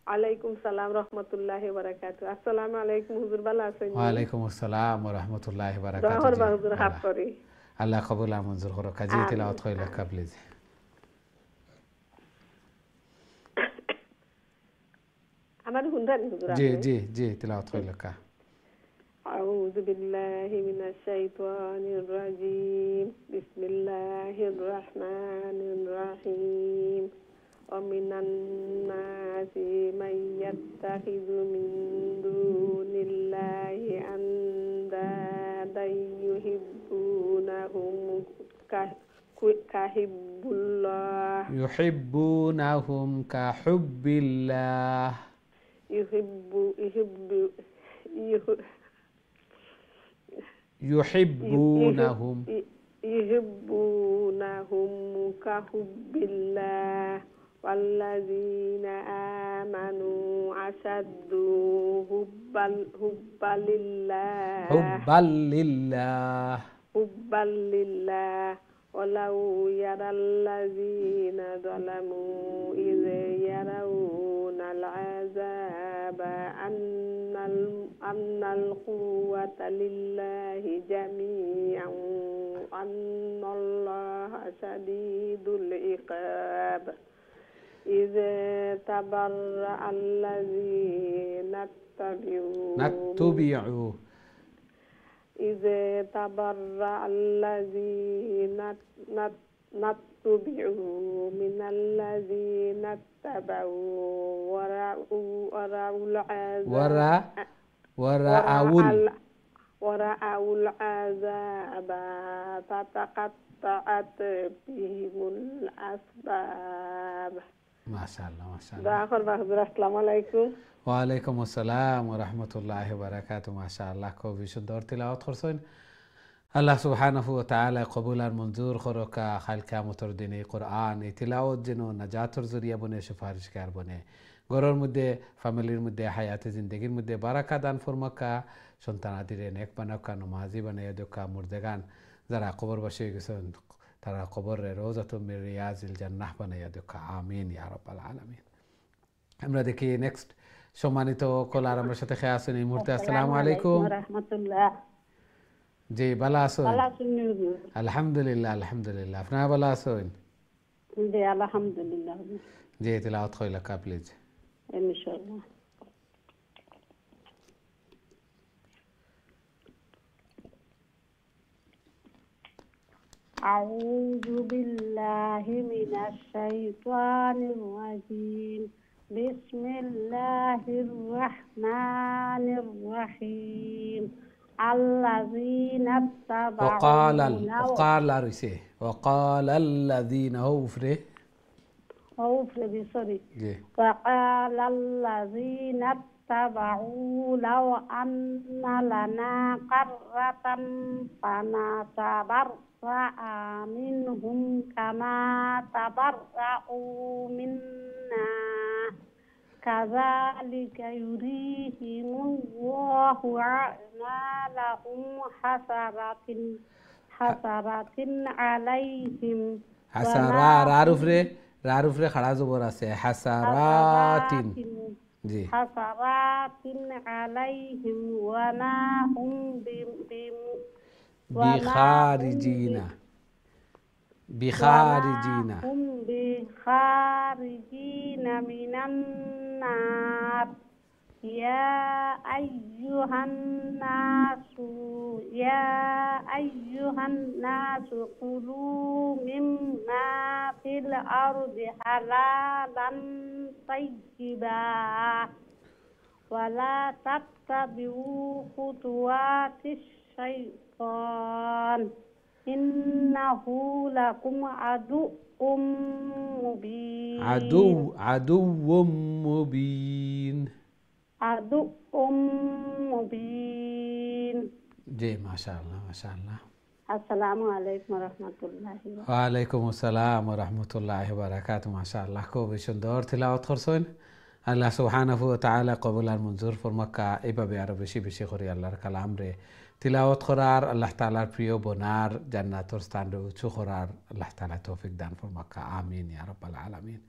ওয়ালাইকুম সালাম রহমতুল্লাহি ওয়া বারাকাতুহু। আসসালামু আলাইকুম হুজুর, ভালো আছেন? ওয়া আলাইকুম আসসালাম ওয়া রাহমাতুল্লাহি ওয়া দোয়া করবা বারাকাতুহু। হুজুর হাফ করি। আল্লাহ কবুল আর মঞ্জুর করো। কাজী তিলাওয়াত কইলা প্লিজ। আমার হুন্ডান হুজুর জি আপনি? জি জি তিলাওয়াত কইলা কা। أعوذ بالله من الشيطان الرجيم. بسم الله الرحمن الرحيم. ومن الناس من يتخذ من دون الله أندادا يحبونهم كحب الله يحبونهم كحب الله. يحبونهم كحب الله والذين آمنوا أشد حبا لله حبا لله ولو يرى الذين ظلموا إذ يرون العذاب أن القوة لله جميعا أن الله شديد العقاب إذ تبرأ الذين نتبعوا إذ تبرأ الذين نتبعوا من الذين اتبعوا ورأوا العذاب فتقطعت بهم الأسباب. ما شاء الله ما شاء الله. داخل بحضر السلام عليكم. ওয়ালাইকুম আসসালাম ওয়া রাহমাতুল্লাহি ওয়া বারাকাতুহু। মাশাআল্লাহ, খুবই সুন্দর তিলাওয়াত করছেন। আল্লাহ সুবহানাহু ওয়া তাআলা কবুল আর মঞ্জুর করকা। কাল কিয়ামতের দিনে কোরআন এই তিলাওয়াত যেন নাজাতের জরিয়া বনে, সুপারিশকার বনে, ঘরের মধ্যে, ফ্যামিলির মধ্যে, হায়াতে জিন্দগির মধ্যে বারাকা দান ফরমাকা, সন্তান আদিরে নেক বানাকা, নমাজি বানাইয়া দোকা, মুর্দেগান যারা কবরবাসী হয়ে গেছেন তারা কবরে রওজাতুম মির রিয়াজিল জান্নাহ বানাইয়া দোকা আমিন ইয়া রাব্বাল আলামিন। আমরা দেখি নেক্সট সম্মানিত কলার আমার সাথে খেয়ে আসুন এই মুহূর্তে। আসসালামু আলাইকুম। রহমতুল্লাহ। জি ভালো আছেন? ভালো আছেন হুজুর? আলহামদুলিল্লাহ আলহামদুলিল্লাহ। আপনারা ভালো আছেন? জি আলহামদুলিল্লাহ। জি তিলাওয়াত কইলা কা প্লিজ। ইনশাআল্লাহ। أعوذ بالله من الشيطان الرجيم. بسم الله الرحمن الرحيم. الذين وقال اتبعوا رسي وقال الذين هوفره. sorry. جي وقال الذين اتبعوا لو أن لنا قرة فنتبرأ منهم كما تبرأوا منا كذلك يريهم الله أعمالهم حسرات عليهم حسرات রারুফরে খাড়া জবর আছে হাসারাতিন। জি حسرات عليهم وما هم بخارجين من النار. يا أيها الناس كلوا مما في الأرض حلالا طيبا ولا تتبعوا خطوات الشيطان إنه لكم عدو مبين. عدو مبين. عدو مبين. জি মাশাআল্লাহ মাশাআল্লাহ। আসসালামু আলাইকুম ওয়া রাহমাতুল্লাহি ওয়া ওয়া আলাইকুম আসসালাম ওয়া রাহমাতুল্লাহি ওয়া বারাকাতুহু। মাশাআল্লাহ খুবই সুন্দর তিলাওয়াত করছেন। আল্লাহ সুবহানাহু ওয়া তাআলা কবুল আর মঞ্জুর ফরমাক্কা। এইভাবে আরো বেশি বেশি করে আল্লাহর কালাম রে তিলাওয়াত করার, আল্লাহ তাআলার প্রিয় বনার, জান্নাতুর স্থান রে উঁচু করার আল্লাহ তাআলা তৌফিক দান ফরমাক্কা। আমিন ইয়া রাব্বাল আলামিন।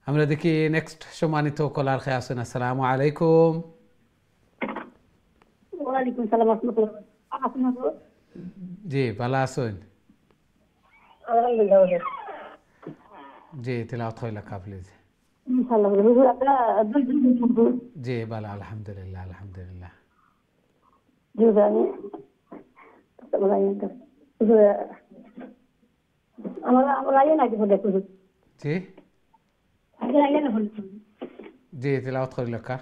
আমরা দেখি নেক্সট সম্মানিত কলার খেয়ে আসুন। আসসালামু আলাইকুম। ওয়ালাইকুম সালাম ওয়া রাহমাতুল্লাহ। আপনাদের জি ভালো আছেন? আলহামদুলিল্লাহ। জি তিলাওয়াত কইলা কা প্লিজ। ইনশাআল্লাহ হুজুর আপনারা জি ভালো আলহামদুলিল্লাহ আলহামদুলিল্লাহ। আমি আমরা নাকি হুজুর? জি জি তিলাওয়াত কইলা কা।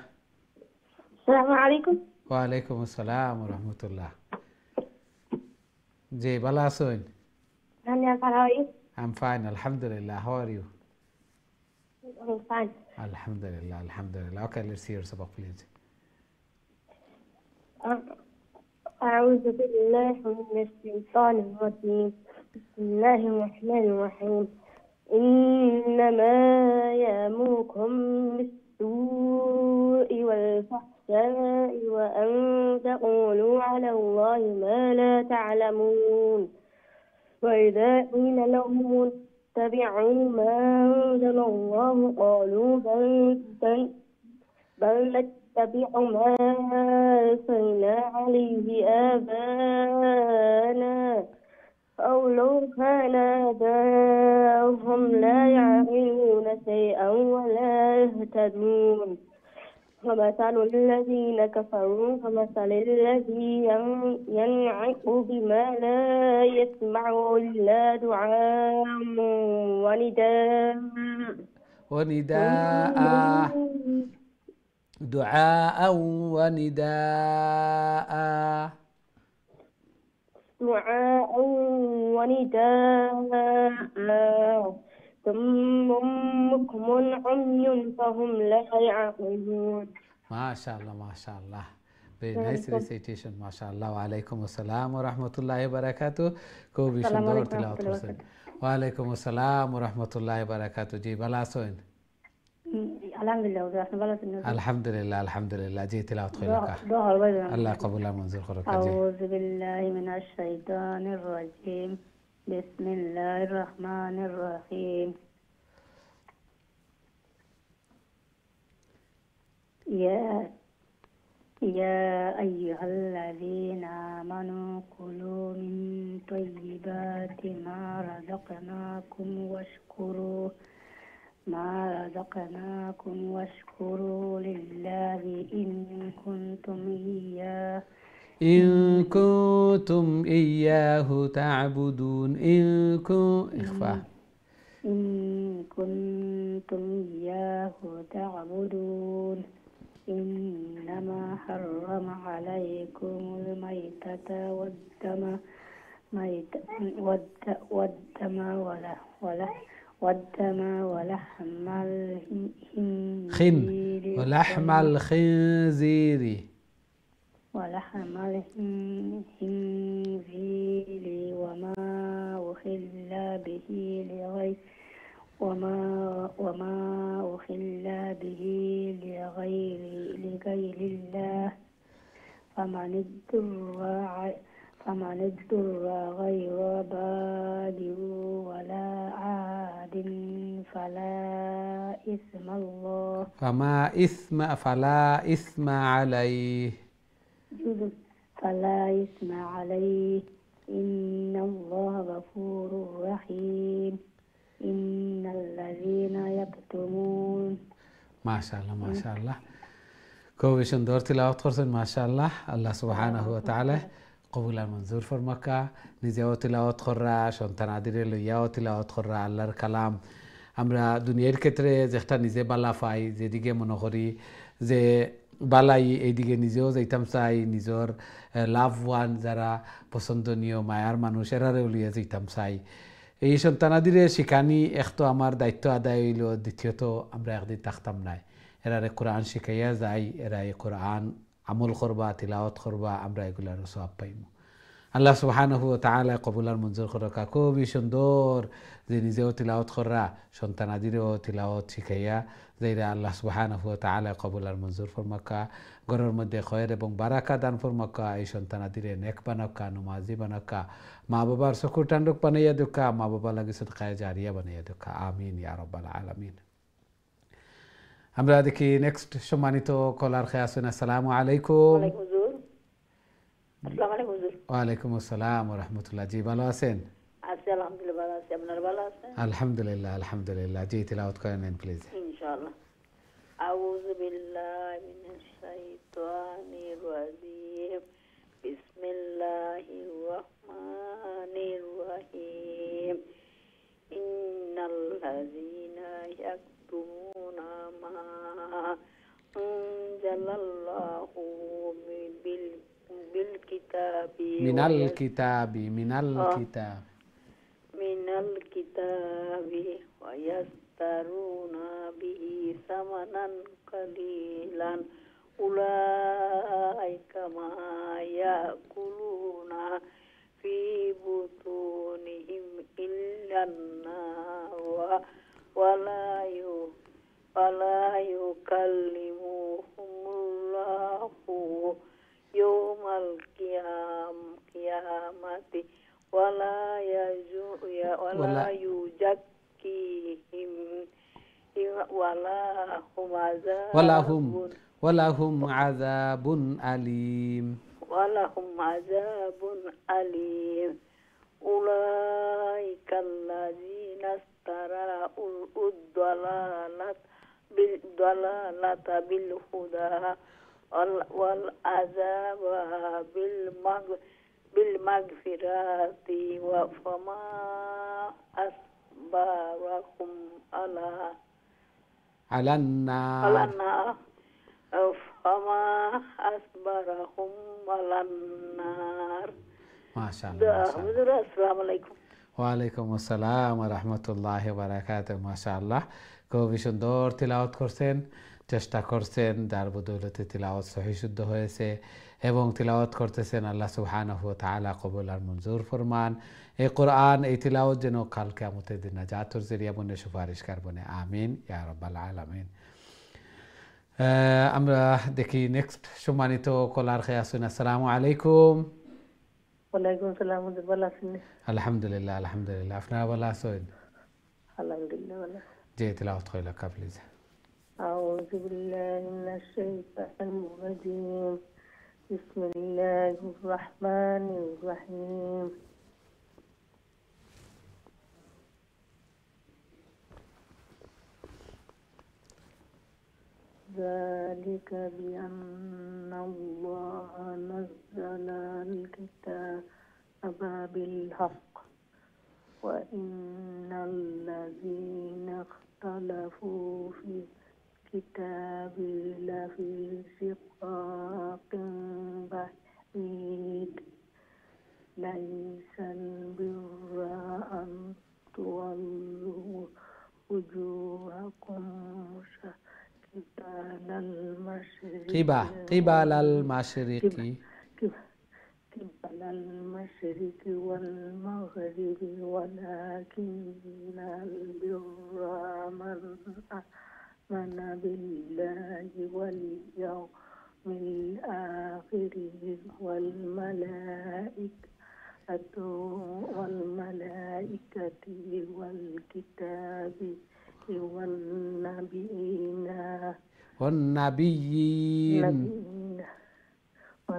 আসসালামু আলাইকুম। ওয়া আলাইকুম আসসালাম ওয়া রাহমাতুল্লাহ। জি ভালো আছেন? I'm fine alhamdulillah. How are you? I'm fine. Alhamdulillah alhamdulillah. Okay, let's hear sabaq please. أعوذ بالله من الشيطان الرجيم. بسم الله الرحمن الرحيم. إنما يأمركم بالسوء والفحشاء وأن تقولوا على الله ما لا تعلمون. وإذا قيل لهم اتبعوا ما أنزل الله قالوا بل نتبع ما ألفينا عليه آباءنا أو لو كان آباؤهم لا يعقلون شيئا ولا يهتدون. ومثل الذين كفروا كمثل الذي ينعق بما لا يسمع إلا دعاء ونداء دعاء ونداء ثم بكم عمي فهم لا يعقلون. ما شاء الله ما شاء الله. Very nice recitation মাশাআল্লাহ। ওয়া আলাইকুম আসসালাম ওয়া রাহমাতুল্লাহি ওয়া বারাকাতুহু। খুবই সুন্দর তিলাওয়াত করছেন। ওয়া আলাইকুম আসসালাম ওয়া রাহমাতুল্লাহি ওয়া বারাকাতুহু। জি ভালো আছেন? আলহামদুলিল্লাহ আপনি ভালো আছেন? আলহামদুলিল্লাহ আলহামদুলিল্লাহ। জি তিলাওয়াত কইলা কা। আল্লাহ কবুল আর মঞ্জুর করুক। জি আউযু বিল্লাহি মিনাশ শাইতানির রাজিম। বিসমিল্লাহির রহমানির রহিম। يا يا أيها الذين آمنوا كلوا من طيبات ما رزقناكم واشكروا لله إن كنتم إن كنتم إياه تعبدون إخفاء إن كنتم إياه تعبدون إنما حرم عليكم الميتة والدم ولحم الخنزير وما أحل به لغير الله فمن اضطر غير باغ ولا عاد فلا إثم عليه إن الله غفور رحيم إن الذين يكتمون মাশাআল্লাহ খুবই সুন্দর তিলাওয়াত করছেন মাশাআল্লাহ আল্লাহ সুবহানাহু ওয়া তাআলা কবুল আর মঞ্জুর ফরমাকা নিজেও তিলাওয়াত কররা সন্তান আদিরে লইয়াও তিলাওয়াত কররা আল্লাহর কালাম আমরা দুনিয়ার ক্ষেত্রে যেটা নিজে বালা পাই যেদিকে মনে করি যে বালাই এইদিকে নিজেও যাইতাম চাই নিজের লাভওয়ান যারা পছন্দনীয় মায়ার মানুষ এরারে উলিয়ে যাইতাম চাই এই সন্তানাদিরে শিখানি এক তো আমার দায়িত্ব আদায় হইল দ্বিতীয়ত আমরা একদিন থাকতাম নাই এরারে কোরআন শিখাইয়া যাই এরা এই কোরআন আমল করবা তিলাওয়াত করবা আমরা এগুলার সওয়াব পাইম আল্লাহ সুবহানাহু ওয়া তাআলা কবুল আর মঞ্জুর করকা খুবই সুন্দর যে নিজেও তিলাওয়াত কররা সন্তানাদিরেও তিলাওয়াত শিখাইয়া যাইরা আল্লাহ সুবহানাহু ওয়া তাআলা কবুল আর মঞ্জুর ফরমাকা ঘরের মধ্যে খয়ের এবং বারাকা দান ফরমাকা এই সন্তানাদিরে নেক বানাকা নমাজি বানাকা মা বাবার চকুর টান্ডক বানাইয়া দেখা মা বাবা লাগি সদকায়ে জারিয়া বানাইয়া দেখা আমিন ইয়া রাব্বাল আলামিন আমরা দেখি নেক্সট সম্মানিত কলার খেয়ে আসুন আসসালামু আলাইকুম ওয়ালাইকুম আসসালাম ওয়া রাহমাতুল্লাহ জি ভালো আছেন আছি আলহামদুলিল্লাহ ভালো আছি আপনারা ভালো আছেন আলহামদুলিল্লাহ জি তিলাওয়াত করেন প্লিজ ইনশাআল্লাহ আউযু বিল্লাহি মিনাশ শাইতানির রাজিম বিসমিল্লাহির রহমানির রহিম ইন্নাল্লাযীনা ইয়াকতুমুনা মা আনজালাল্লাহু মিনাল কিতাবি ওয়া ইয়াস্তারুনা বিহি সামানান কালিলান উলাইকা মা ইয়াকুলুনা ফি বুতুনিহিম ইল্লান নার ওয়ালা yukallimuhumullahu yawmal qiyamati wala yuzakkihim walahum azabun alim ulaika allazina istara'u ad-dalalata bil huda wal azaba bil magfirati wa fama asbarahum ala النار فما أصبرهم على النار ما شاء الله السلام عليكم ওয়ালাইকুম আসসালাম ওয়া রাহমাতুল্লাহি ওয়া বারাকাতুহু মাশাআল্লাহ খুবই সুন্দর তিলাওয়াত করছেন চেষ্টা করছেন যার বদৌলতে তিলাওয়াত সহি শুদ্ধ হয়েছে এবং তিলাওয়াত করতেছেন আল্লাহ সুবহানাহু ওয়া তাআলা কবুল আর মঞ্জুর ফরমান এই কোরআন এই তিলাওয়াত যেন কাল কিয়ামতের দিন নাজাতের জরিয়া বনে সুপারিশকার বনে আমিন ইয়া রাব্বাল আলামিন আমরা দেখি নেক্সট সম্মানিত কলার খেয়ে আসুন আসসালামু আলাইকুম ওয়ালাইকুম আসসালাম ভালো আছেন আলহামদুলিল্লাহ আপনারা ভালো আছেন আলহামদুলিল্লাহ ভালো জি তিলাওয়াত কইলা প্লিজ أعوذ بالله من الشيطان الرجيم بسم الله الرحمن الرحيم ذلك بأن الله نزل الكتاب بالحق وإن الذين اختلفوا في الكتاب لفي شقاق بعيد ليس البر أن تولوا وجوهكم قبل المشرق قبل المشرق قبل المشرق والمغرب ولكن البر من آمن بالله واليوم الآخر والملائكة والكتاب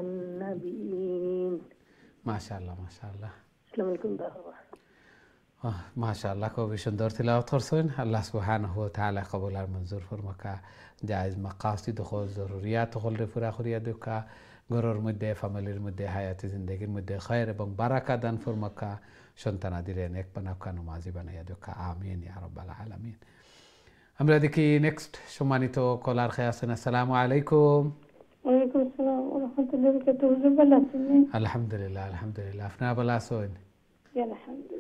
والنبيين ما شاء الله ما شاء الله السلام عليكم ما شاء الله খুবই সুন্দর তিলাওয়াত করছেন আল্লাহ সুবহানাহু ওয়া তাআলা কবুল আর মঞ্জুর ফরমাকা জায়েজ মাকাসিদ ও জরুরিয়াত হলরে পুরা করিয়া দুকা ঘরের মধ্যে ফ্যামিলির মধ্যে হায়াতে জিন্দেগীর মধ্যে খায়ের এবং বারাকা দান ফরমাকা সন্তানাদিরে নেক বানাকা নামাজি বানাইয়া দুকা আমিন ইয়া রাব্বাল আলামিন আমরা দেখি নেক্সট সম্মানিত কলার খেয়ে আছেন আসসালামু আলাইকুম ওয়ালাইকুম আসসালাম ওয়া রাহমাতুল্লাহি ওয়া বারাকাতুহু হুজুর ভালো আছেন আলহামদুলিল্লাহ আলহামদুলিল্লাহ আপনারা ভালো আছেন আলহামদুলিল্লাহ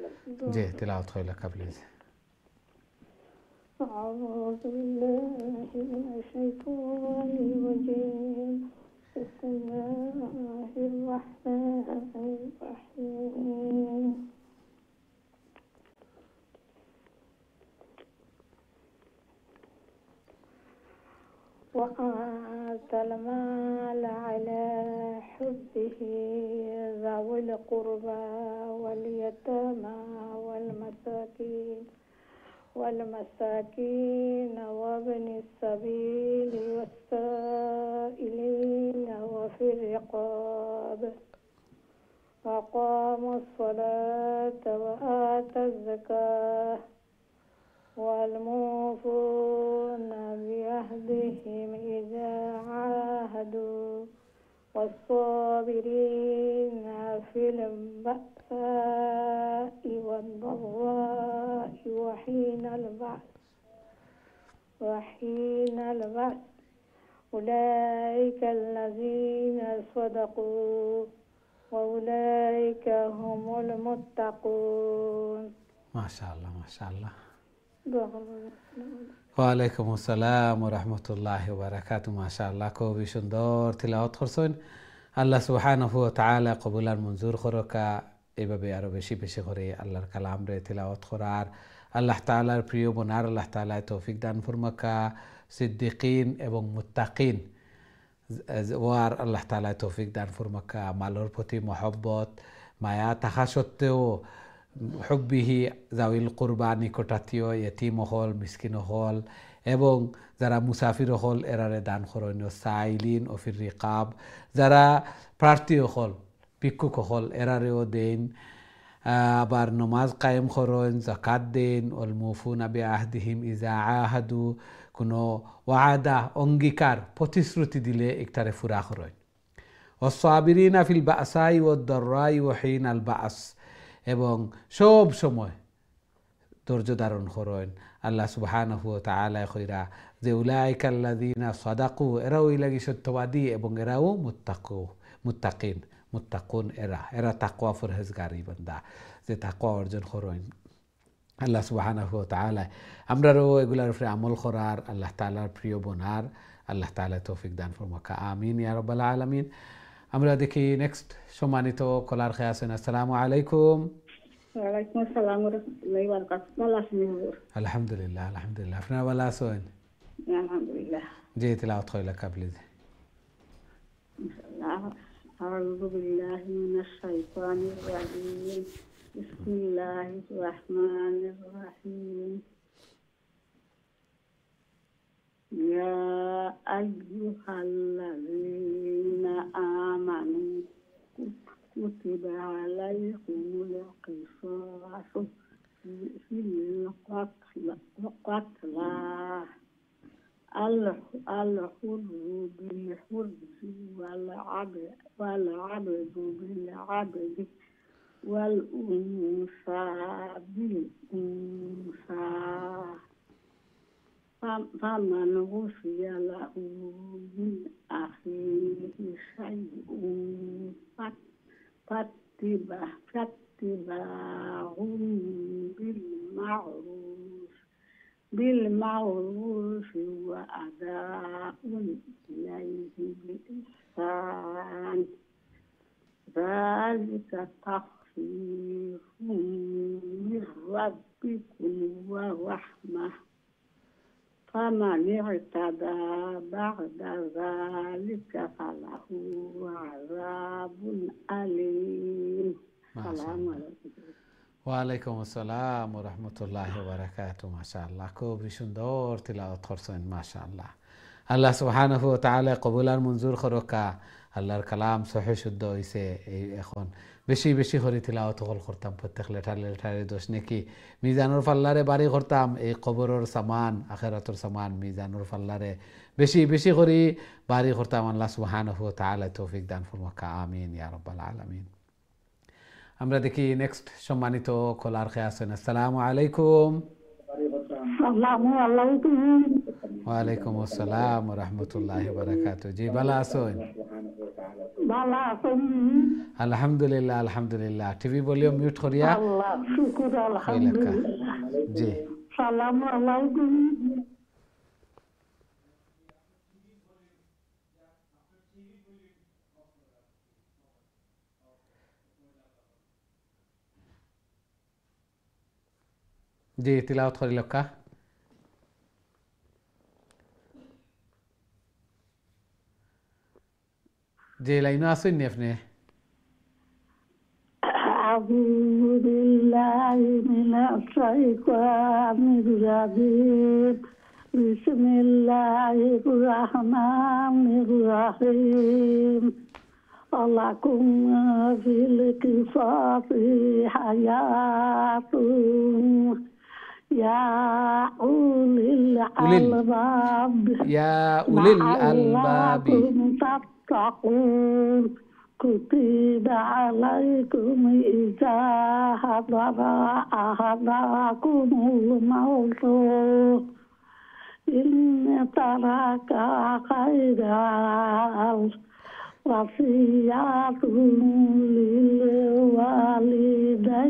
জি তিলাওয়াত হইলা প্লিজ أعوذ بالله من الشيطان الرجيم بسم الله الرحمن الرحيم وآتى المال على حبه ذوي القربى واليتامى والمساكين وابن السبيل والسائلين وفي الرقاب وأقاموا الصلاة وآتوا الزكاة والموفون بعهدهم إذا عاهدوا والصابرين في البأساء والضراء وحين البأس أولئك الذين صدقوا وأولئك هم المتقون ما شاء الله ما شاء الله ওয়ালাইকুম আসসালাম ওয়া রাহমাতুল্লাহি ওয়া বারাকাতুহু মাশাআল্লাহ খুবই সুন্দর তিলাওয়াত করছেন আল্লাহ সুবহানাহু ওয়া তাআলা কবুল আর মঞ্জুর করুকা এইভাবে আরো বেশি বেশি করে আল্লাহর কালাম রে তিলাওয়াত করার আল্লাহ তাআলার প্রিয় বনার আল্লাহ তাআলা তৌফিক দান ফরমাকা সিদ্দিকিন এবং মুত্তাকিন ওয়ার আল্লাহ তাআলা তৌফিক দান ফরমাকা মালের প্রতি মহব্বত মায়া থাকা সত্ত্বেও হুব্বিহি জাউল কুরবা নিকটাত্মীয় ইয়তিম হল মিসকিন হল এবং যারা মুসাফির হল এরারে দান করেন সাইলিন ও ফির রিকাব যারা প্রার্থী হল ভিক্ষুক হল এরারেও দেন আবার নমাজ কায়েম করেন যাকাত দেন ওয়াল মুফুনা বিআহদিহিম ইজা আহাদু কোনো ওয়াদা অঙ্গীকার প্রতিশ্রুতি দিলে একটারে ফুরা করেন ওয়াসসাবিরিনা ফিল বাসাই ওয়াদ দাররাই ওয়া হিনাল বাস এবং সব সময় ধৈর্য ধারণ করেন আল্লাহ সুবহানাহু ওয়া তাআলা কইরা যে উলাইকাল্লাযিনা সাদাকু এরা ওই লাগি সত্যবাদী এবং এরাও মুত্তাকুন এরা তাকওয়া ফরহেজগারি বান্দা যে তাকওয়া অর্জন করেন আল্লাহ সুবহানাহু ওয়া তাআলা আমরাও এগুলার উপরে আমল করার আল্লাহ তাআলার প্রিয় বনার আল্লাহ তাআলা তৌফিক দান ফরমাকা আমিন ইয়া রাব্বাল আলামিন আমরা দেখি নেক্সট সম্মানিত কলার খেয়ে আছেন আসসালামু আলাইকুম ওয়ালাইকুম আসসালাম ওয়া রাহমাতুল্লাহি ওয়া বারাকাতুহু ভালো আছেন আলহামদুলিল্লাহ আলহামদুলিল্লাহ আপনারা ভালো আছেন আলহামদুলিল্লাহ জি তিলাওয়াত হইলা প্লিজ ইনশাআল্লাহ আউযু বিল্লাহি মিনাশ শাইতানির রাজিম বিসমিল্লাহির রাহমানির রাহিম يا أيها الذين آمنوا كتب عليكم القصاص في القتلى الحر بالحر والعبد بالعبد والأنثى بالأنثى فمن غفي له من أخيه شيء فاتباع بالمعروف وأداء إليه بإحسان ذلك تخفيف من ربكم ورحمة فمن اعتدى بعد ذلك فله عذاب أليم. السلام عليكم. ওয়ালাইকুম আসসালাম ওয়া রাহমাতুল্লাহি ওয়া বারাকাতুহু। মাশাআল্লাহ, খুবই সুন্দর তিলাওয়াত করছেন মাশাআল্লাহ। আল্লাহ সুবহানাহু ওয়া তাআলা কবুল আর মঞ্জুর করকা। আল্লাহর কালাম সহিহ শুদ্ধ হইছে। এই এখন বেশি বেশি করে তিলাওয়াত করতাম, প্রত্যেক লেটারে দোষ নাকি মিজানুর ফাল্লারে বাড়ি করতাম। এই কবরের সামান আখিরাতের সামান মিজানুর ফাল্লারে বেশি বেশি করে বাড়ি করতাম। আল্লাহ সুবহানাহু ওয়া তাআলা তৌফিক দান ফরমাকা, আমিন ইয়া রাব্বাল আলামিন। আমরা দেখি নেক্সট সম্মানিত কলার খেয়ে আছেন। আসসালামু আলাইকুম। ওয়ালাইকুম আসসালাম ওয়া রাহমাতুল্লাহি ওয়া বারাকাতুহু। জি ভালো আছেন? আলহামদুলিল্লাহ আলহামদুলিল্লাহ। টিভি ভলিউম মিউট করিয়া। আল্লাহ শুকর আলহামদুলিল্লাহ। জি সালামু আলাইকুম। জি তিলাওয়াত করি লক্কা। জি লাইনে আসেন নি আপনি? أعوذ بالله من الشيطان الرجيم بسم الله الرحمن الرحيم ولكم في القصاص حياة يا أولي الألباب يا أولي الألباب لعلكم تتقون كتب عليكم إذا حضر أحدكم الموت إن ترك خيرا وصية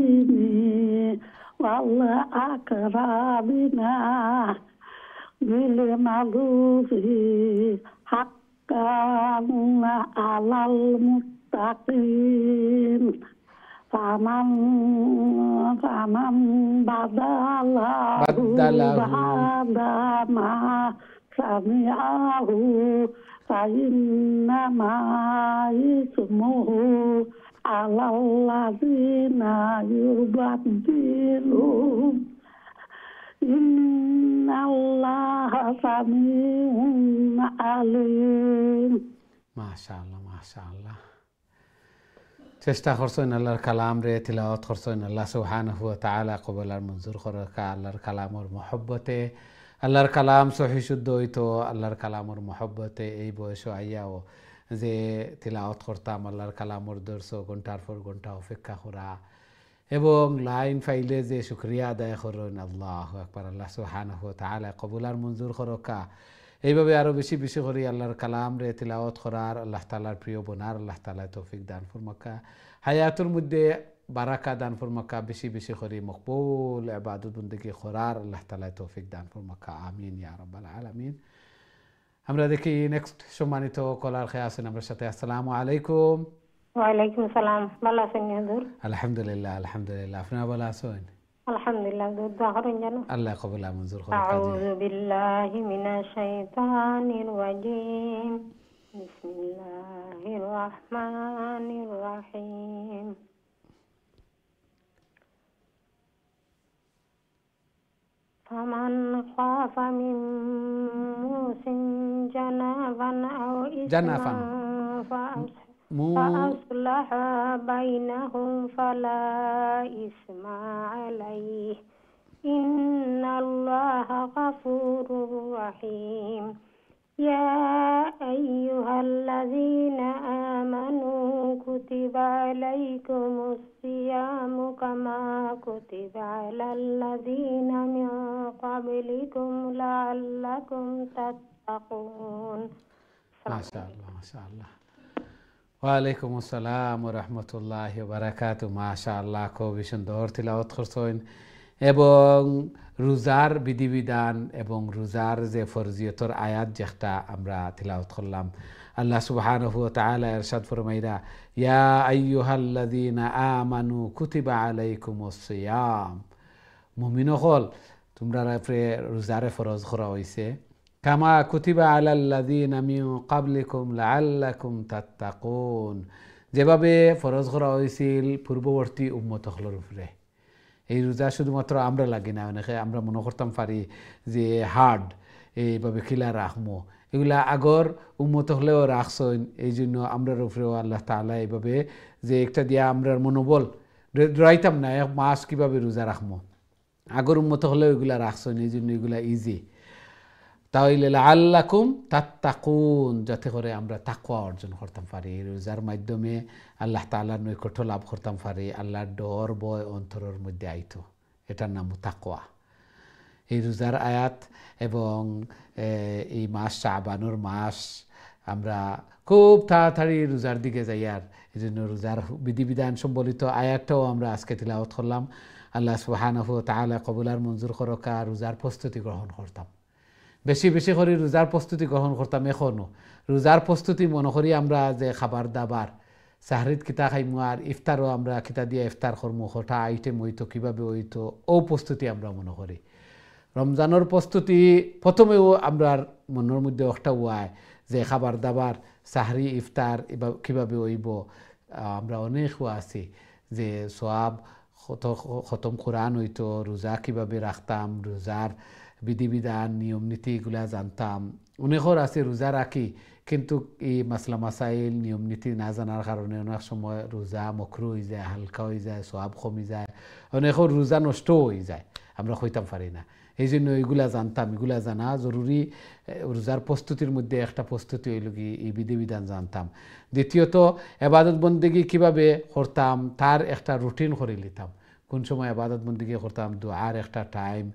للوالدين والأقربين بالمعروف حقا على المتقين فمن بدله بعد ما سمعه فإنما إثمه على الذين يبدلون إن الله سميع عليم। মাশাআল্লাহ মাশাআল্লাহ। চেষ্টা করছেন আল্লাহর কালাম রে তিলাওয়াত করছেন। আল্লাহ সুবহানাহু ওয়া তাআলা কবুল আর মঞ্জুর করকা। আল্লাহর কালামর মহব্বতে আল্লাহর কালাম সহি শুদ্ধ হইতো। আল্লাহর কালামর মহব্বতে এই বয়স আইয়াও যে তিলাওয়াত করতাম আল্লাহর কালামর দর্শ ঘন্টার পর ঘন্টা অপেক্ষা করা এবং লাইন ফাইলে যে শুকরিয়া আদায় করেন। আল্লাহু আকবার। আল্লাহ সুবহানাহু ওয়া তাআলা কবুল আর মঞ্জুর করকা। এইভাবে আরও বেশি বেশি করে আল্লাহর কালাম রে তিলাওয়াত করার আল্লাহ তাআলার প্রিয় বোনার আল্লাহ তাআলা তৌফিক দান ফরমাকা। হায়াতুর মধ্যে বারাকা দান ফরমাকা। বেশি বেশি করে মকবুল ইবাদত বন্দেগী করার আল্লাহ তাআলা তৌফিক দান ফরমাকা, আমিন ইয়া রাব্বাল আলামিন। আমরা দেখি নেক্সট সম্মানিত কলার খেয়ে আছেন আমার সাথে। আসসালামু আলাইকুম। ওয়ালাইকুম আসসালাম। ভালো আছেন হুজুর? আলহামদুলিল্লাহ আলহামদুলিল্লাহ। আপনারা ভালো আছেন? আলহামদুলিল্লাহ। দোয়া করেন জানো। আল্লাহ কবুল আর মঞ্জুর করুন। আউযু বিল্লাহি মিনাশ শাইতানির রাজিম বিসমিল্লাহির রহমানির রহিম فمن خاف من موص جنفا أو جنفا. إثما مو فأصلح بينهم فلا إثم عليه إن الله غفور رحيم يا أيها الذين آمنوا كتب عليكم الصيام كما كتب على الذين من قبلكم لعلكم تتقون. ما شاء الله ما شاء الله. ওয়ালাইকুম আসসালাম ওয়া রাহমাতুল্লাহি ওয়া বারাকাতুহু। মাশাআল্লাহ, খুবই সুন্দর তিলাওয়াত করছেন এবং রোজার বিধিবিধান এবং রোজার যে ফরজিয়তর আয়াত যেটা আমরা তিলাওয়াত করলাম। আল্লাহ সুবহানাহু ওয়া তাআলা ইরশাদ ফরমাইরা, ইয়া আইয়ুহাল্লাযীনা আমানু কুতিবা আলাইকুমুস সিয়াম। মুমিন হল তোমরা রোজারে ফরজ করা হইছে, কামা কুতিবা আলাল্লাযীনা মিন ক্বাবলিকুম লাআল্লাকুম তাত্তাকুন, যেভাবে ফরজ করা হয়েছিল পূর্ববর্তী উম্মতসকলের উপরে। এই রোজা শুধুমাত্র আমরা লাগি না, অনেকে আমরা মনে করতাম পারি যে হার্ড এইভাবে খিলা রাখমো, এগুলা আগর উম্মত হলেও রাখছেন। এই জন্য আমরার উপরেও আল্লাহ তাআলা এইভাবে যে একটা দিয়া আমরার মনোবল রাইতাম না এক মাস কীভাবে রোজা রাখমো, আগর উম্মত হলেও এগুলা রাখছেন। এই জন্য এগুলা ইজি। তাহলে লাআল্লাকুম তাত্তাকুন, যাতে করে আমরা তাকওয়া অর্জন করতাম পারি, রোজার মাধ্যমে আল্লাহ তাআলার নৈকট্য লাভ করতাম পারি, আল্লাহর ডর ভয় অন্তরের মধ্যে আইতো, এটার নাম তাকওয়া। এই রোজার আয়াত এবং এই মাস শাবানুর মাস আমরা খুব তাড়াতাড়ি রোজার দিকে যাই, আর এই জন্য রোজার বিধিবিধান সম্বলিত আয়াতটাও আমরা আজকে তিলাওয়াত করলাম। আল্লাহ সুবহানাহু ওয়া তাআলা কবুল আর মঞ্জুর করকা। রোজার প্রস্তুতি গ্রহণ করতাম, বেশি বেশি করে রোজার প্রস্তুতি গ্রহণ করতাম। এখনও রোজার প্রস্তুতি মনে করি আমরা যে খাবার দাবার সাহরিত কিতা খাইমু আর ইফতারও আমরা কিতা দিয়ে ইফতার করমু, হঠা আইটেম হইতো কীভাবে হইতো, ও প্রস্তুতি আমরা মনে করি। রমজানের প্রস্তুতি প্রথমেও আমরা মনের মধ্যে একটা ওয়ায় যে খাবার দাবার সাহরি ইফতার কীভাবে হইব। আমরা অনেক আছি যে সওয়াব খতম কোরআন হইতো, রোজা কীভাবে রাখতাম, রোজার বিধিবিধান নিয়ম নীতি এগুলা জানতাম। অনেকর আছে রোজা রাখি কিন্তু এই মাসলা মাসাইল নিয়ম নীতি না জানার কারণে অনেক সময় রোজা মকরু হয়ে যায়, হালকা হয়ে যায়, সওয়াব কমে যায়, অনেকর রোজা নষ্টও হয়ে যায়, আমরা হইতাম পারি না। এই জন্য এগুলা জানতাম, এগুলা জানা জরুরি। রোজার প্রস্তুতির মধ্যে একটা প্রস্তুতি হইল কি এই বিধিবিধান জানতাম। দ্বিতীয়ত এবাদত বন্দেগী কীভাবে করতাম তার একটা রুটিন করে নিতাম, কোন সময় এবাদত বন্দেগী করতাম, দোয়ার একটা টাইম,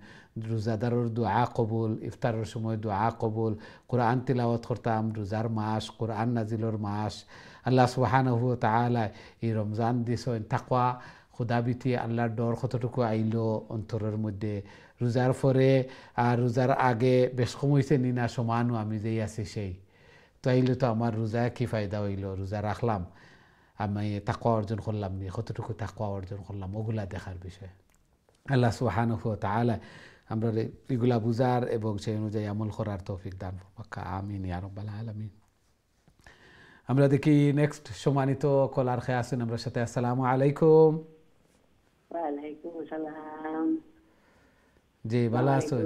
রোজাদারের দোয়া কবুল, ইফতারের সময় দোয়া কবুল, কোরআন তিলাওয়াত করতাম, রোজার মাস, কোরআন নাজিলের মাস। আল্লাহ সুবহানাহু ওয়া তাআলা এই রমজান দিছেন তাকওয়া খুদাবিতি, আল্লাহর ডর কতটুকু আইলো অন্তরের মধ্যে। রোজার পরে আর রোজার আগে বেশ কম হয়েছে নি না, সমানও আমি যেই আছি সেই, তো আইলে তো আমার রোজা কি ফায়দা হইল, রোজা রাখলাম আমি তাকওয়া অর্জন করলাম নি, কতটুকু তাকওয়া অর্জন করলাম, ওগুলা দেখার বিষয়। আল্লাহ সুবহানাহু ওয়া তাআলা আমরা এগুলা বুঝার এবং সেই অনুযায়ী আমল করার তৌফিক দান করুক। আমিন ইয়া রাব্বাল আলামিন। আমরা দেখি নেক্সট সম্মানিত কলার খেয়ে আসুন আমরা সাথে। আসসালামু আলাইকুম। ওয়ালাইকুম আসসালাম। জি ভালো আছেন?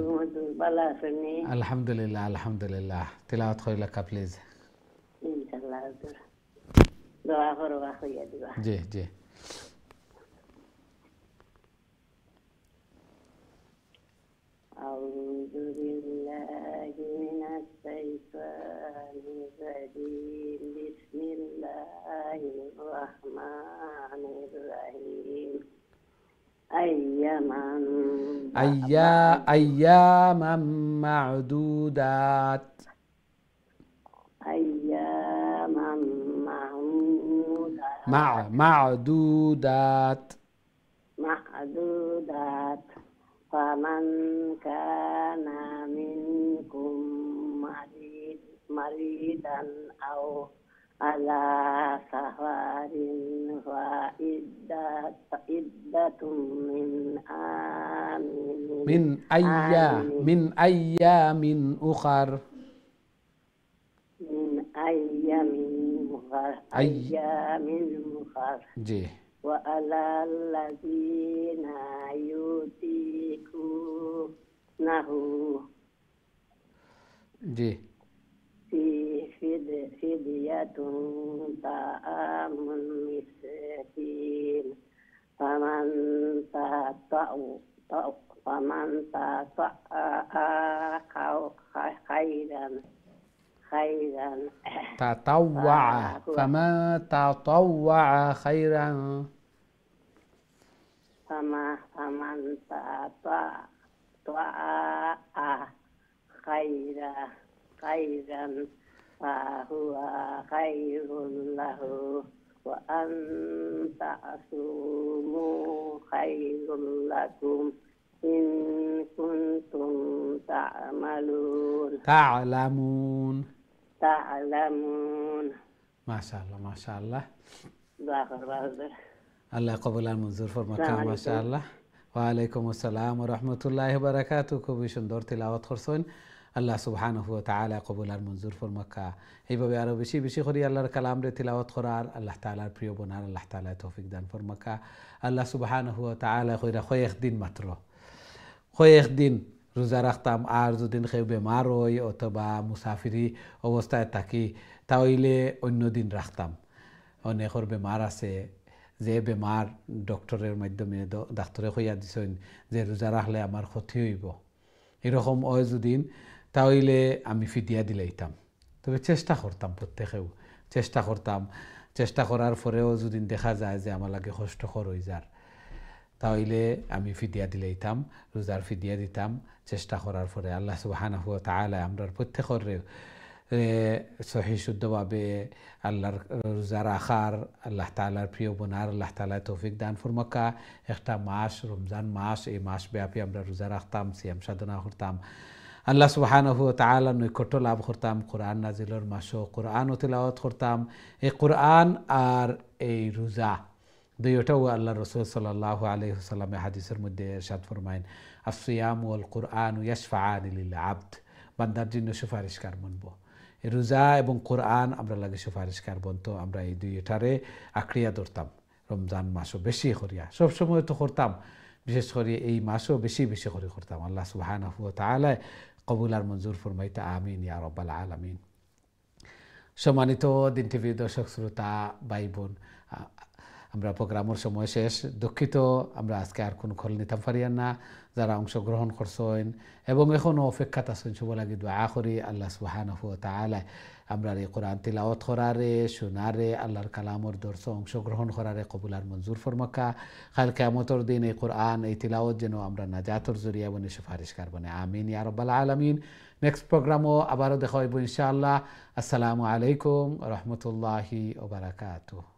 ভালো আছেন? আলহামদুলিল্লাহ আলহামদুলিল্লাহ। তিলাওয়াত কইলা কা প্লিজ। ইনশাআল্লাহ দোয়া করবা হইয়া দিবা। জি জি। أعوذ بالله من الشيطان الرجيم بسم الله الرحمن الرحيم أياما معدودات. أياما معدودات فمن كان منكم مريضا أو على سفر فعدة من أيام أخر. أيام أخر جي. وعلى الذين নাহু জি في فدية طعام مسكين فمن تطوع خيرا تطوع فما تطوع خيرا فمن تطوع خيرا فهو خير له وأن تعصموا خير لكم إن كنتم تعلمون ما شاء الله ما شاء الله আল্লাহ কবুল আর মঞ্জুর ফরমাকা মাশাআল্লাহ। ওয়ালাইকুম আসসালাম ওয়া রাহমাতুল্লাহি ওয়া বারাকাতুহু। খুবই সুন্দর তিলাওয়াত করছেন। আল্লাহ সুবহানাহু ওয়া তাআলা কবুল আর মঞ্জুর ফরমাকা। এইভাবে আরো বেশি বেশি করে আল্লাহর কালাম রে তিলাওয়াত করার, আল্লাহ তাআলার প্রিয় বনার আল্লাহ তাআলা তৌফিক দান ফরমাকা। আল্লাহ সুবহানাহু ওয়া তাআলা কইরা কয়েক দিন মাত্র কয়েক দিন রোজা রাখতাম, আর যদি কেউ বেমার হয় অথবা মুসাফিরি অবস্থায় থাকি তাহলে অন্য দিন রাখতাম। অনেকের বেমার আছে, যে বেমার ডক্টরের মাধ্যমে ডাক্তরে কইয়া দিছেন যে রোজা রাখলে আমার ক্ষতি হইব, এরকম হয় যদি তাহলে আমি ফিদিয়া দিলাইতাম। তবে চেষ্টা করতাম, প্রত্যেকেও চেষ্টা করার পরেও যদি দেখা যায় যে আমার লাগে কষ্টকর হয়ে যার, তাহলে আমি ফিদিয়া দিলাইতাম, রোজার ফিদিয়া দিতাম চেষ্টা করার পরে। আল্লাহ সুবহানাহু ওয়া তাআলা আমরা প্রত্যেকের সহি শুদ্ধভাবে আল্লাহর রোজা রাখার, আল্লাহ তাআলার প্রিয় বোনার আল্লাহ তাআলা তৌফিক দান ফরমাকা। একটা মাস রমজান মাস, এই মাস ব্যাপী আমরা রোজা রাখতাম, সিয়াম সাধনা করতাম, আল্লাহ সুবহানাহু ওয়া তাআলার নৈকট্য লাভ করতাম। কোরআন নাজিলের মাসও কোরআনও তিলাওয়াত করতাম। এই কোরআন আর এই রোজা দুইটাও আল্লাহ রাসূল সাল্লাল্লাহু আলাইহি ওয়াসাল্লাম হাদিসের মধ্যে ইরশাদ ফরমায়েন, আস-সিয়াম ওয়াল কুরআন ইয়াশফাআনি লিল আবদ, বান্দার জন্য সুপারিশকার বনব। এই রোজা এবং কোরআন আমরা লাগে সুপারিশকার বনতো। আমরা এই দুইটারে আঁকড়িয়া ধরতাম। রমজান মাসও বেশি করিয়া, সবসময় তো করতাম, বিশেষ করে এই মাসও বেশি বেশি করে করতাম। আল্লাহ সুবহানাহু ওয়া তাআলা কবুল আর মঞ্জুর ফরমাইতে আমিন ইয়া রাব্বাল আলামিন। সম্মানিত দিন টিভির দর্শক শ্রোতা ভাই বোন, আমরা প্রোগ্রামের সময় শেষ, দুঃখিত আমরা আজকে আর কোনো খোল নিতাম পারিয়ান না। যারা অংশগ্রহণ করছেন এবং এখনও অপেক্ষাত আছেন সব লাগি দোয়া করি আল্লাহ সুবহানাহু ওয়া তাআলা আমরা এই কোরআন তিলাওয়াত করারে, শোনারে, আল্লাহর কালামর দর্শ অংশগ্রহণ করারে কবুল আর মঞ্জুর ফরমাকা। কাল কিয়ামতের দিন এই কোরআন এই তিলাওয়াত যেন আমরা নাজাতর জরিয়া বনে সুপারিশকার বনে আমিন ইয়া রাব্বাল আলামিন। নেক্সট প্রোগ্রামও আবারও দেখা হইব ইনশাআল্লাহ। আসসালামু আলাইকুম ওয়া রাহমাতুল্লাহি ওয়া বারাকাতুহু।